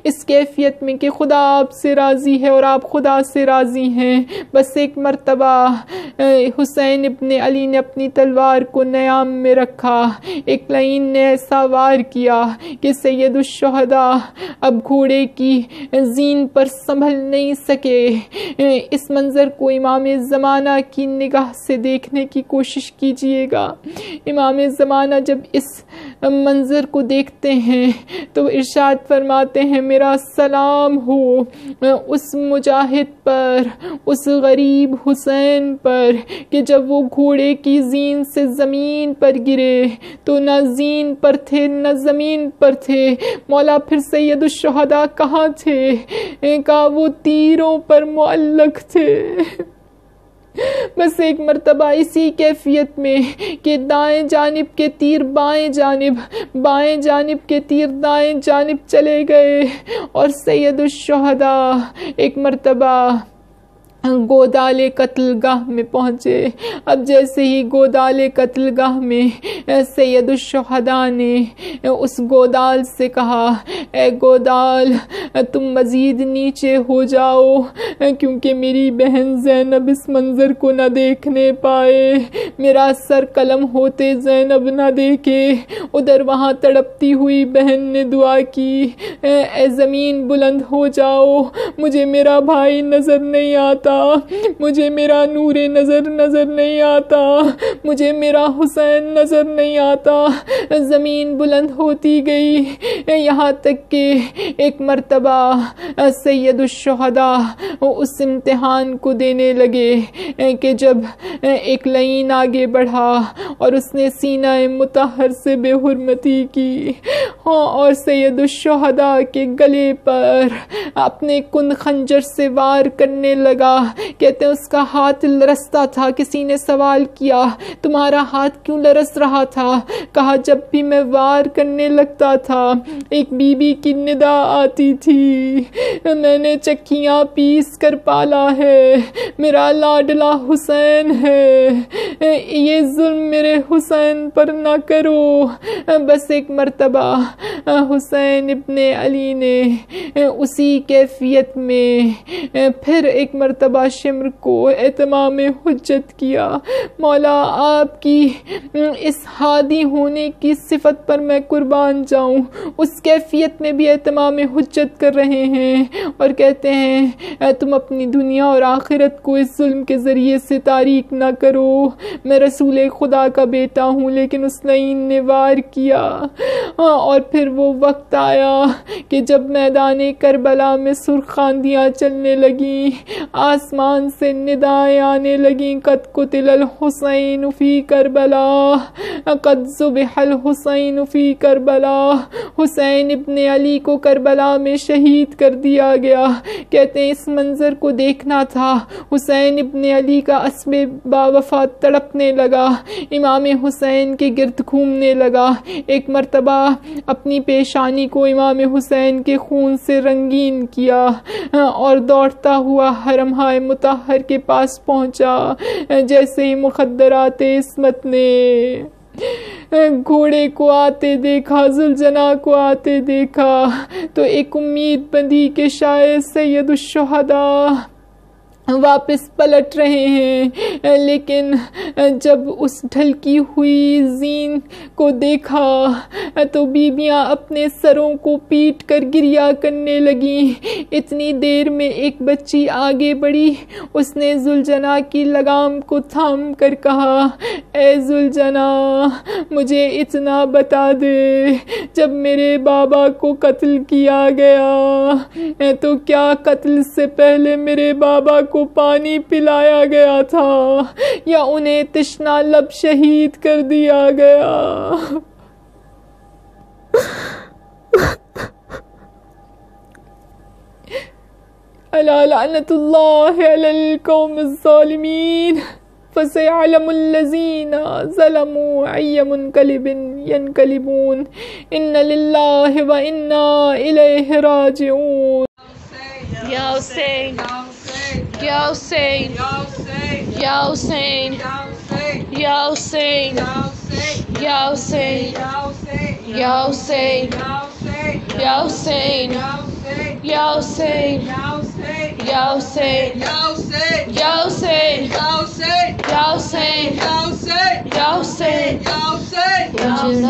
اس کیفیت میں کہ خدا آپ سے راضی ہے اور آپ خدا سے راضی ہیں. بس ایک مرتبہ حسین ابن علی نے اپنی تلوار کو نیام میں رکھا، ایک لعین نے ایسا وار کیا کہ سید الشہداء اب گھوڑے کی زین پر سنبھل نہیں سکے. اس منظر کو امام زمانہ کی نگاہ سے دیکھنے کی کوشش کیجئے گا. امام زمانہ جب اس منظر کو دیکھتے ہیں تو ارشاد فرماتے ہیں، میرا سلام ہو اس مجاہد پر، اس غریب حسین پر کہ جب وہ گھوڑے کی زین سے زمین پر گرے تو نہ زین پر تھے نہ زمین پر تھے۔ مولا پھر سید الشہداء کہاں تھے؟ کہا وہ تیروں پر معلق تھے۔ بس ایک مرتبہ اسی کیفیت میں کہ دائیں جانب کے تیر بائیں جانب، بائیں جانب کے تیر دائیں جانب چلے گئے اور سید الشہداء ایک مرتبہ گودال قتل گاہ میں پہنچے۔ اب جیسے ہی گودال قتل گاہ میں سید الشہداء نے اس گودال سے کہا، اے گودال تم مزید نیچے ہو جاؤ کیونکہ میری بہن زینب اس منظر کو نہ دیکھنے پائے، میرا سر قلم ہوتے زینب نہ دیکھے۔ ادھر وہاں تڑپتی ہوئی بہن نے دعا کی، اے زمین بلند ہو جاؤ، مجھے میرا بھائی نظر نہیں آتا، مجھے میرا نور نظر نہیں آتا، مجھے میرا حسین نظر نہیں آتا۔ زمین بلند ہوتی گئی یہاں تک کہ ایک مرتبہ سید الشہداء اس امتحان کو دینے لگے کہ جب ایک لعین آگے بڑھا اور اس نے سینہ مطہر سے بے حرمتی کی اور سید الشہداء کے گلے پر اپنے کن خنجر سے وار کرنے لگا۔ کہتے ہیں اس کا ہاتھ لرزتا تھا۔ کسی نے سوال کیا تمہارا ہاتھ کیوں لرز رہا تھا؟ کہا جب بھی میں وار کرنے لگتا تھا ایک بی بی کی ندا آتی تھی، میں نے چکیاں پیس کر پالا ہے، میرا لاڈلا حسین ہے، یہ ظلم میرے حسین پر نہ کرو۔ بس ایک مرتبہ حسین ابن علی نے اسی کیفیت میں پھر ایک مرتبہ شمر کو اتمام حجت کیا۔ مولا آپ کی اس ہادی ہونے کی صفت پر میں قربان جاؤں، اس کیفیت میں بھی اتمام حجت کر رہے ہیں اور کہتے ہیں تم اپنی دنیا اور آخرت کو اس ظلم کے ذریعے سے تاریک نہ کرو، میں رسول خدا کا بیٹا ہوں لیکن اس لعین نے وار کیا۔ اور پھر وہ وقت آیا کہ جب میدان کربلا میں سرخ آندیاں چلنے لگیں، آسمان سے ندائیں آنے لگیں، قد قتل الحسین فی کربلا، قد ذبح الحسین فی کربلا، حسین ابن علی کو کربلا میں شہید کر دیا گیا۔ کہتے ہیں اس منظر کو دیکھنا تھا، حسین ابن علی کا اسب باوفا تڑپنے لگا، امام حسین کے گرد گھومنے لگا، ایک مرتبہ اپنی پیشانی کو امام حسین کے خون سے رنگین کیا اور دوڑتا ہوا حرمہائے مطہر کے پاس پہنچا۔ جیسے ہی مخدرات عصمت نے گھوڑے کو آتے دیکھا، ذوالجناح کو آتے دیکھا تو ایک امید بندی کہ شاید سید الشہداء واپس پلٹ رہے ہیں، لیکن جب اس ڈھلکی ہوئی زین کو دیکھا تو بیبیاں اپنے سروں کو پیٹ کر گریا کرنے لگیں۔ اتنی دیر میں ایک بچی آگے بڑھی، اس نے ذوالجناح کی لگام کو تھام کر کہا، اے ذوالجناح مجھے اتنا بتا دے، جب میرے بابا کو قتل کیا گیا تو کیا قتل سے پہلے میرے بابا کو پانی پلایا گیا تھا یا انہیں تشنا لب شہید کر دیا گیا؟ الا لعنت اللہ علی القوم الظالمین فسيعلم الذين ظلموا أي منقلب ينقلبون إن لله وإنا إليه راجعون. Ya Hussein, Ya Hussein, Ya Hussein, Ya Hussein, Ya Hussein, Ya Hussein, Ya Hussein, Ya Hussein, Ya Hussein, Ya Hussein, Ya Hussein, Ya Hussein.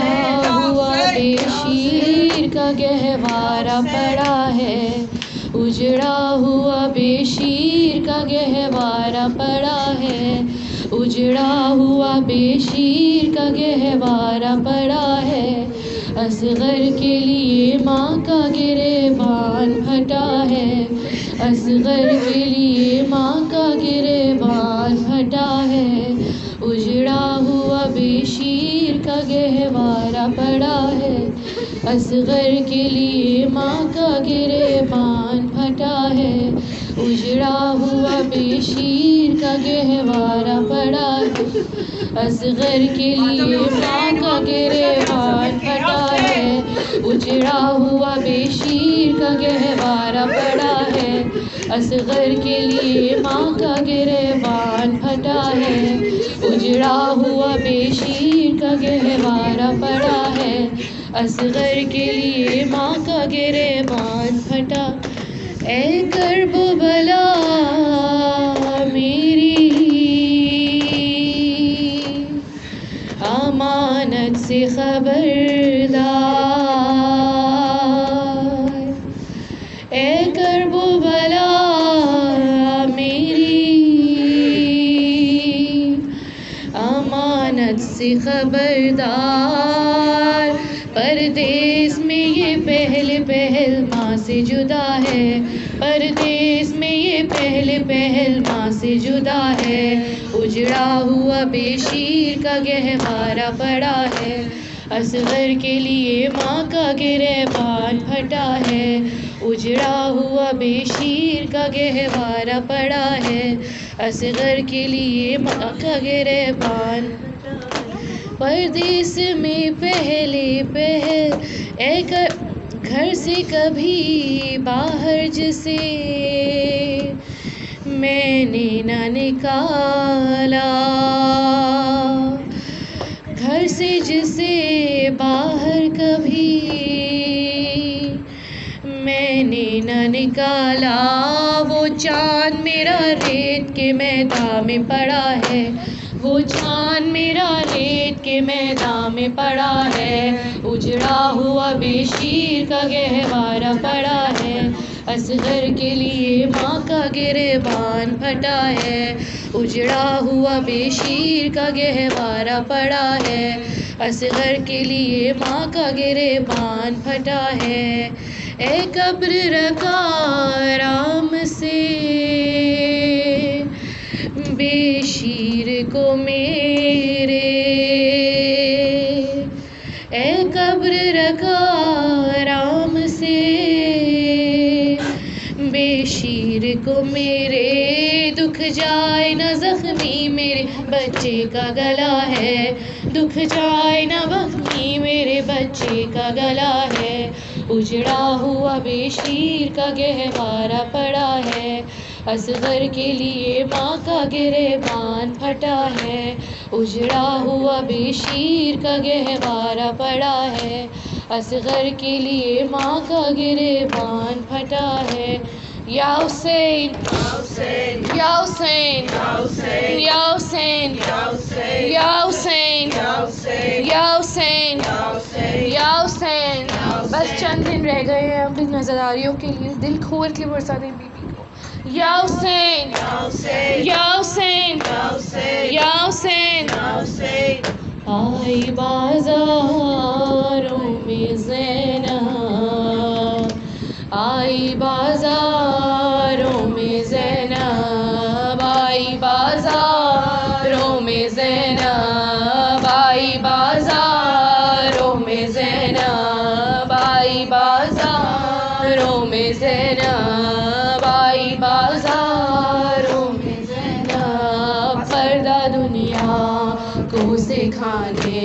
اجڑا ہوا بے شیر کا گہوارہ پڑا ہے، اجڑا ہوا بے شیر کا گہوارہ پڑا ہے، اجڑا ہوا بے شیر کا گہوارہ پڑا ہے، اصغر کے لیے ماں کا گریبان گریبان پھٹا ہے، اصغر کے لیے ماں کا گریبان پھٹا ہے، اجڑا ہوا بے شیر کا گہوارہ پڑا ہے، اصغر کے لیے ماں کا گریبان پھٹا ہے، اجڑا ہوا بے شیر کا گہوارہ پڑا ہے، اصغر کے لیے ماں کا گریبان پھٹا ہے، اجڑا ہوا بے شیر کا گہوارہ پڑا ہے، اصغر کے لیے ماں کا گریبان پھٹا ہے، اجڑا ہوا بے شیر کا گہوارہ پڑا ہے، اصغر کے لیے ماں کا گریبان پھٹا۔ اے کرب و بلا میری امانت سے خبردار، اے کرب و بلا میری امانت سے خبردار، پردیس میں یہ پہل ماں سے جدا ہے، پردیس میں یہ پہل ماں سے جدا ہے، اجڑا ہوا بے شیر کا گہوارہ پڑا ہے، اصغر کے لیے ماں کا گریبان پھٹا ہے، اجڑا ہوا بے شیر کا گہوارہ پڑا ہے، اصغر کے لیے ماں کا گریبان۔ پردیس میں پہل ایک گھر سے کبھی باہر جسے میں نے نہ نکالا، گھر سے جسے باہر کبھی میں نے نہ نکالا، وہ چاند میرا ریت کے میدان میں پڑا ہے، وہ چاند میرا ریت کے میدان میں پڑا ہے، اجڑا ہوا بے شیر کا گہوارہ پڑا ہے، اصغر کے لیے ماں کا گریبان پھٹا ہے، اجڑا ہوا بے شیر کا گہوارہ پڑا ہے، اصغر کے لیے ماں کا گریبان پھٹا ہے، اے قبر رکھا آرام سے بے شیر کو میرے، اے قبر رکھا آرام سے بے شیر کو میرے، دکھ جائے نہ زخمی میرے بچے کا گلا ہے، دکھ جائے نہ زخمی میرے بچے کا گلا ہے، اجڑا ہوا بے شیر کا گہوارہ پڑا ہے، اصغر کے لیے ماں کا گریبان پھٹا ہے، اجڑا ہوا بے شیر کا گہوارہ پڑا ہے، اصغر کے لیے ماں کا گریبان پھٹا ہے، یا حسین یا حسین یا حسین یا حسین یا حسین یا حسین۔ بس چند دن رہ گئے ہیں اپنی نظرداریوں کے لیے، دل کھول کے برسا دیں بیوی کو، یا حسین یا حسین یا حسین۔ آئی بازاروں میں زینب، آئی بازاروں میں زینب، آئی بازاروں میں زینب، آئی بازاروں میں زینب، آئی بازاروں میں زینب، آئی بازاروں میں زینب، پردہ دنیا کو سکھانے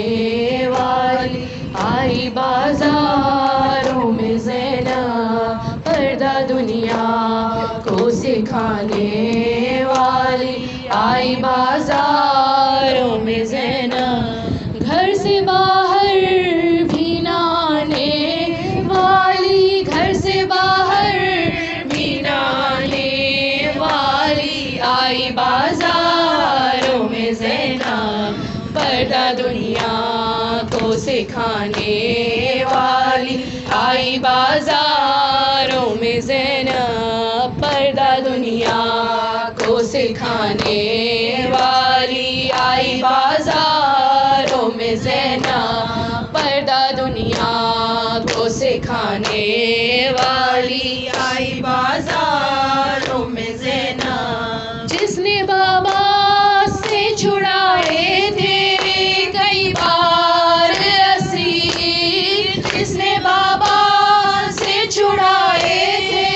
والی آئی بازاروں میں زینب، پردہ دنیا کو سکھانے والی آئی بازاروں میں زینب، گھر سے باہر بھی نہ آنے والی، گھر سے باہر بھی نہ آنے والی آئی بازاروں میں زینب، پردہ دنیا کو سکھانے والی آئی بازاروں میں زینب، پردہ دنیا کو سکھانے والی آئی بازاروں میں زینب، پردہ دنیا کو سکھانے کھانے والی آئی بازاروں میں زینب، جس نے بابا سے چھڑائے تھے کئی بار اسیر، جس نے بابا سے چھڑائے تھے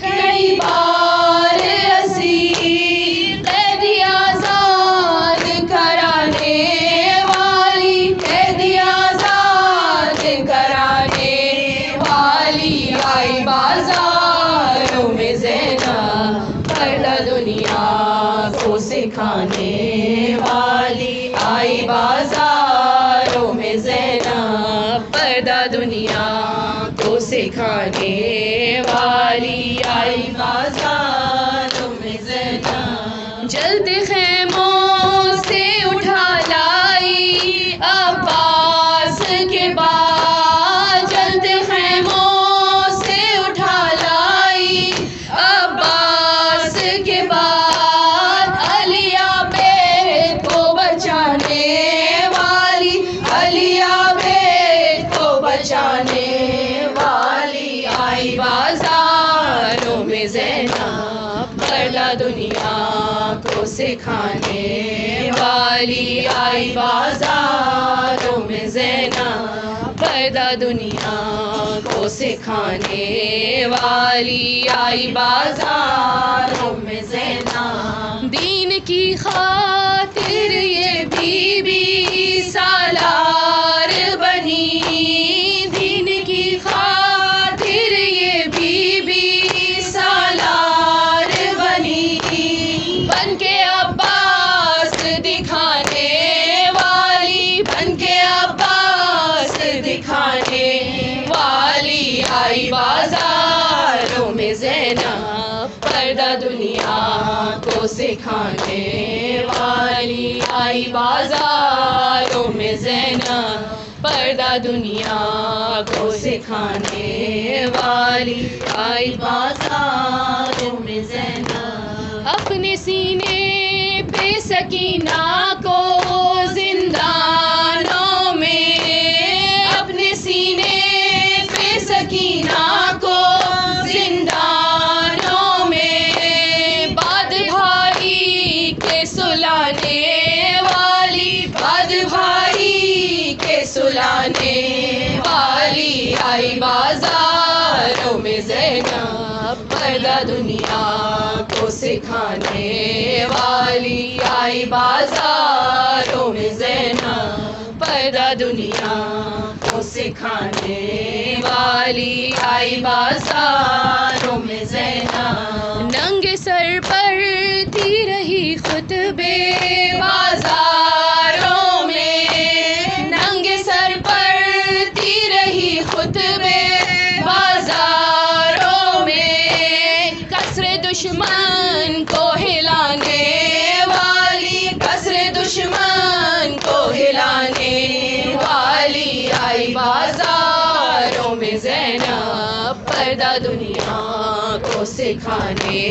کئی بار اسیر، قیدی آزاد کرانے والی، قیدی آزاد کرانے والی آئی بازاروں میں زینب، پردہ دنیا کو سکھانے والی آئی بازاروں میں زینب، پردہ دنیا کو سکھانے والی آئی بازاروں میں زینب، جلتے خیموں سے اٹھا لائی عباس کے بعد، جلتے خیموں سے اٹھا لائی عباس کے بعد، علی بیت کو بچانے والی، علی بیت کو بچانے والی آئی بازاروں میں زینب، پردہ دنیا کو سکھانے والی آئی بازاروں میں زینب، پردہ دنیا کو سکھانے والی آئی بازاروں میں زینب، دین کی خاطر یہ بی بی سالار بنی، دین کی خاطر یہ بی بی سالار بنی، بن کے عباس دکھانے والی، بن کے عباس دکھانے والی آئی بازاروں میں زینب، پردہ دنیا کو سکھانے والی آئی بازاروں میں زینب، پردہ دنیا کو سکھانے والی آئی بازاروں میں زینب، اپنے سینے پہ سکینہ کو زندانوں میں، اپنے سینے پہ سکینہ کو زندانوں میں، باد بھائی کے سلانے والی، باد بھائی کے سلانے والی آئی بازاروں میں زینب، پردہ دنیا کو سکھانے والی آئی بازاروں میں زینب، پردہ دنیا کو سکھانے والی آئی بازاروں میں زینب، ننگے سر پڑھتی رہی خطبے بازاروں میں، ننگے سر پڑھتی رہی خطبے بازاروں میں، کسر دشمن کو ہلانے والی، کسر دشمن کو ہلانے والی آئی بازاروں میں زینب، پردہ دنیا کو سکھانے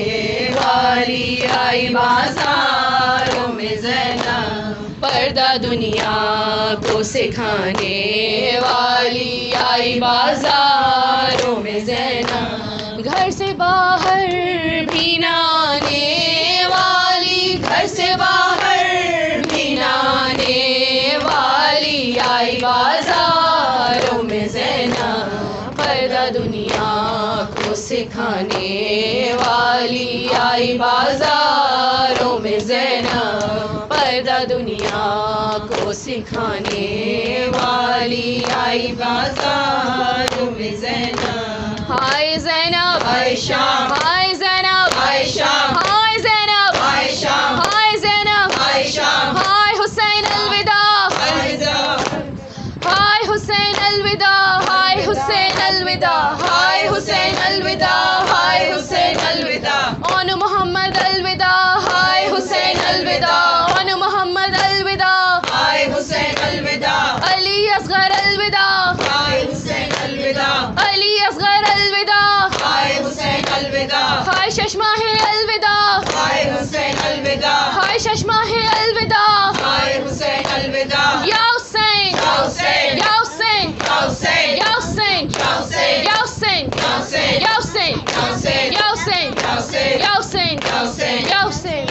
والی آئی بازاروں میں زینب، پردہ دنیا کو سکھانے والی آئی بازاروں میں زینب، گھر سے باہر بھی نہ آنے والی، گھر سے باہر بھی نہ آنے والی آئی بازاروں میں زینب، پردہ دنیا کو سکھانے والی آئی بازاروں میں زینب، پردہ دنیا کو سکھانے والی آئی بازاروں میں زینب، ہائے زینب عائشہ، ہائے زینب عائشہ، ہائے زینب عائشہ، ہائے زینب عائشہ، ہائے حسین الوداع، ہائے حسین الوداع، ہائے حسین الوداع، ہائے حسین الوداع، ہائے حسین الوداع، اون محمد الوداع، ہائے حسین الوداع، اون محمد الوداع، ہائے حسین الوداع، علی اصغر الوداع، ہائے حسین الوداع، علی اصغر الوداع، ہائے حسین الوداع، ہائے ششماہ الوداع، ہائے حسین الوداع، ہائے ششماہ الوداع، ہائے حسین الوداع، یا حسین یا حسین یا حسین یا حسین یا حسین یا حسین یا حسین Hussein, Ya Hussein, Ya Hussein, Ya Hussein, Ya Hussein, Ya Hussein, Ya Hussein.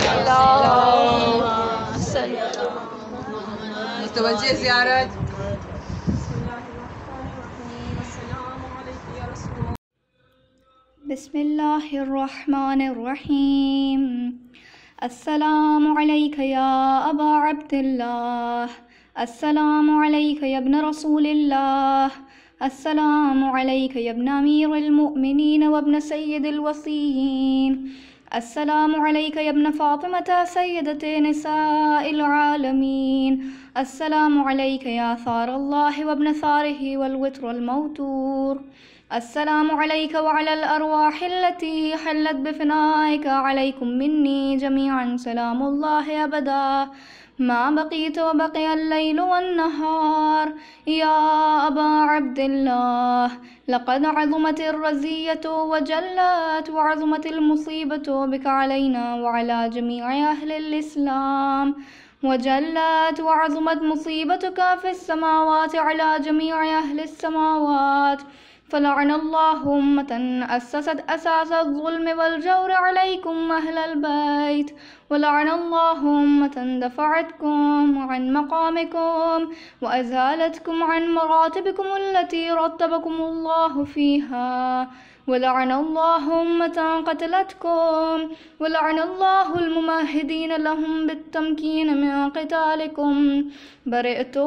متوجہ زیارت. بسم اللہ الرحمن الرحیم. السلام علیک یا ابا عبد اللہ، السلام علیک یا ابن رسول اللہ، السلام علیک یا ابن امیر المؤمنین وابن سید الوصیین، السلام علیک یا ابن فاطمة سیدۃ نساء العالمین، السلام علیک یا ثار اللہ وابن ثارہ والوتر الموتور، السلام علیک وعلى الأرواح التي حلت بفنائك عليكم مني جميعا سلام الله أبدا ما بقيت وبقي الليل والنهار. يا أبا عبد الله، لقد عظمت الرزية وجلت وعظمت المصيبة بك علينا وعلى جميع أهل الإسلام، وجلت وعظمت مصيبتك في السماوات على جميع أهل السماوات، فلعن الله أمة أسست أساس الظلم والجور عليكم أهل البيت، ولعن الله أمة دفعتكم عن مقامكم وأزالتكم عن مراتبكم التي رتبكم الله فيها، ولعن الله أمة قتلتكم، ولعن الله الممهدين لهم بالتمكين من قتالكم. برئت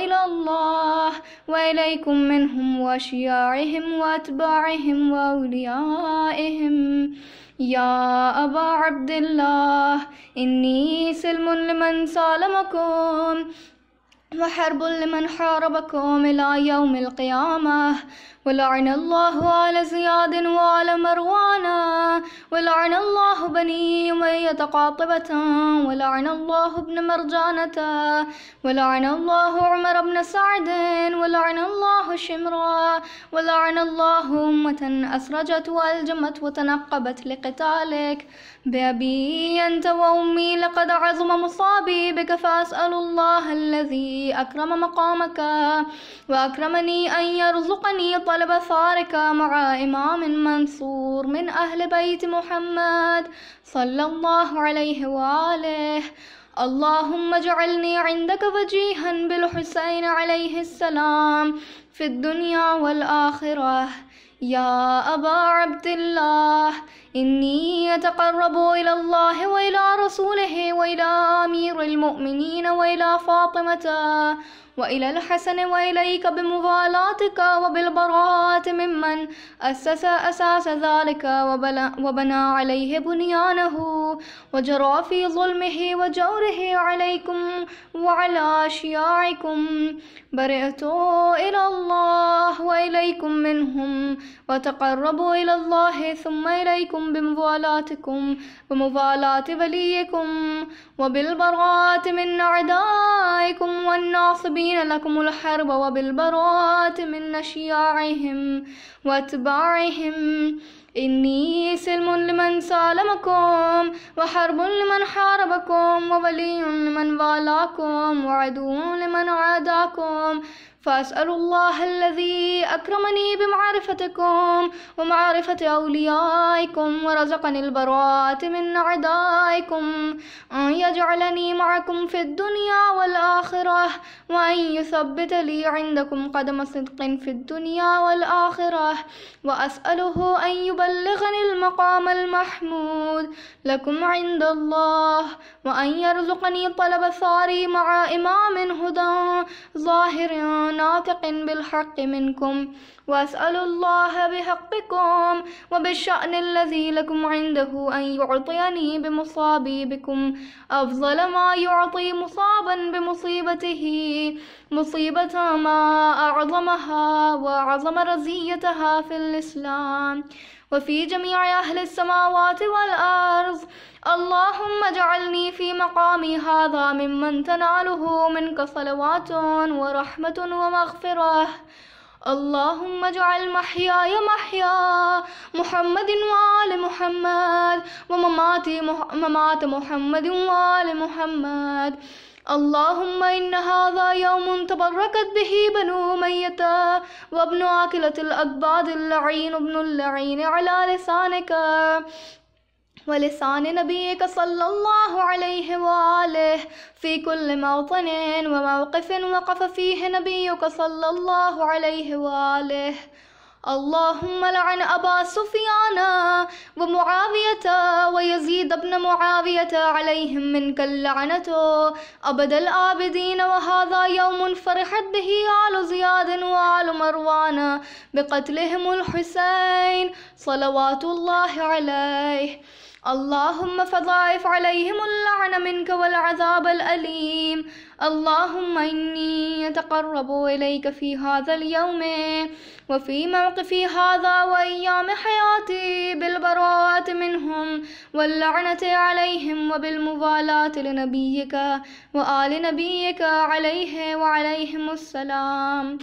إلى الله وإليكم منهم وأشياعهم وأتباعهم وأوليائهم. يا أبا عبد الله، إني سلم لمن سالمكم وحرب لمن حاربكم إلى يوم القيامة، ولعن الله آل زياد وآل مروان، ولعن الله بني أمية قاطبة، ولعن الله ابن مرجانة، ولعن الله عمر بن سعد، ولعن الله شمرا، ولعن الله أمة أسرجت وألجمت وتنقبت لقتالك. بأبي أنت وأمي لقد عظم مصابي بك، فأسأل الله الذي أكرم مقامك وأكرمني أن يرزقني طلب ثارك مع إمام منصور من أهل بيت محمد صلى الله عليه وآله. اللهم اجعلني عندك وجيها بالحسين عليه السلام في الدنيا والآخرة. يا أبا عبد الله، إني أتقرب إلى الله وإلى رسوله وإلى أمير المؤمنين وإلى فاطمة وإلى الحسن وإليك بموالاتك وبالبراءة ممن أسس أساس ذلك وبنى عليه بنيانه وجرى في ظلمه وجوره عليكم وعلى أشياعكم. برئت إلى الله وإليكم منهم، وتقربوا إلى الله ثم إليكم بموالاتكم وموالاة وليكم وبالبراءة من أعدائكم والناصبين لكم الحرب، وبالبراءة من أشياعهم وأتباعهم. إني سلم لمن سالمكم وحرب لمن حاربكم وولي لمن والاكم وعدو لمن عاداكم، فأسأل الله الذي أكرمني بمعرفتكم ومعرفة أوليائكم ورزقني البراءة من أعدائكم أن يجعلني معكم في الدنيا والآخرة، وأن يثبت لي عندكم قدم صدق في الدنيا والآخرة، وأسأله أن يبلغني المقام المحمود لكم عند الله، وأن يرزقني طلب ثاري مع إمام هدى ظاهر ناطق بالحق منكم، وأسأل الله بحقكم وبالشأن الذي لكم عنده أن يعطيني بمصابي بكم أفضل ما يعطي مصابا بمصيبته، مصيبة ما أعظمها وأعظم رزيتها في الإسلام وفي جميع أهل السماوات والأرض. اللهم اجعلني في مقامي هذا ممن تناله منك صلوات ورحمة ومغفرة. اللهم اجعل محياي محيا محمد وآل محمد، ومماتي ممات محمد وآل محمد. اللهم إن هذا يوم تبركت به بنو أمية وابن عاقلة الأكباد اللعين ابن اللعين على لسانك ولسان نبيك صلى الله عليه وآله في كل موطن وموقف وقف فيه نبيك صلى الله عليه وآله. اللهم لعن أبا سفيان ومعاوية ويزيد بن معاوية عليهم منك اللعنة أبد الآبدين. وهذا يوم فرحت به آل زياد وآل مروان بقتلهم الحسين صلوات الله عليه. اللهم فضاعف عليهم اللعن منك والعذاب الأليم. اللهم إني أتقرب إليك في هذا اليوم وفي موقفي هذا وأيام حياتي بالبراءة منهم واللعنة عليهم وبالموالاة لنبيك وآل نبيك عليه وعليهم السلام.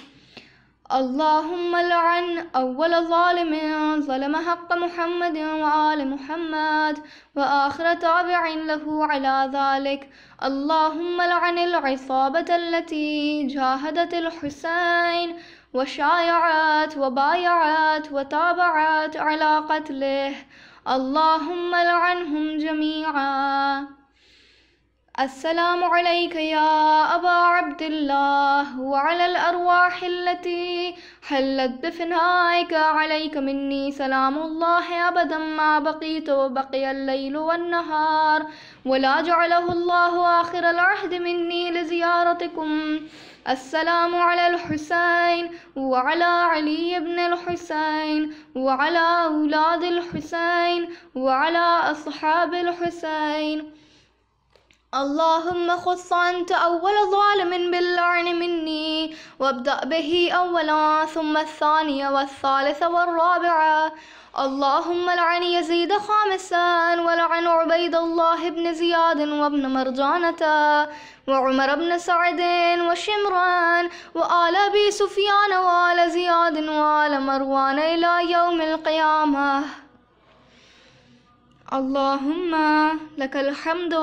اللهم لعن أول ظالم ظلم حق محمد وآل محمد وآخر تابع له على ذلك. اللهم لعن العصابة التي جاهدت الحسين وشايعت وبايعت وتابعت على قتله. اللهم لعنهم جميعا. السلام عليك يا أبا عبد الله وعلى الأرواح التي حلت بفنائك. عليك مني سلام الله أبدا ما بقيت وبقي الليل والنهار ولا جعله الله آخر العهد مني لزيارتكم. السلام على الحسين وعلى علي بن الحسين وعلى أولاد الحسين وعلى أصحاب الحسين. اللهم خص أنت أول ظالم باللعن مني وابدأ به أولا ثم الثانية والثالثة والرابعة. اللهم لعن يزيد خامسا ولعن عبيد الله بن زياد وابن مرجانة وعمر بن سعد وشمران وآل أبي سفيان وآل زياد وآل مروان إلى يوم القيامة. اللهم لك الحمد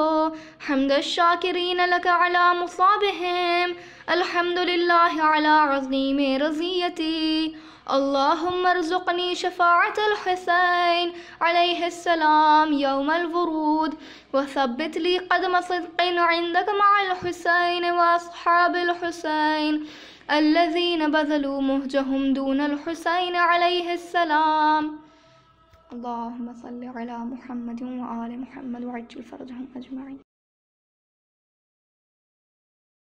حمد الشاكرين لك على مصابهم. الحمد لله على عظيم رزيتي. اللهم ارزقني شفاعة الحسين عليه السلام يوم الورود وثبت لي قدم صدق عندك مع الحسين وأصحاب الحسين الذين بذلوا مهجهم دون الحسين عليه السلام. اللهم صل على محمد وآل محمد وعجل فرجهم أجمعين.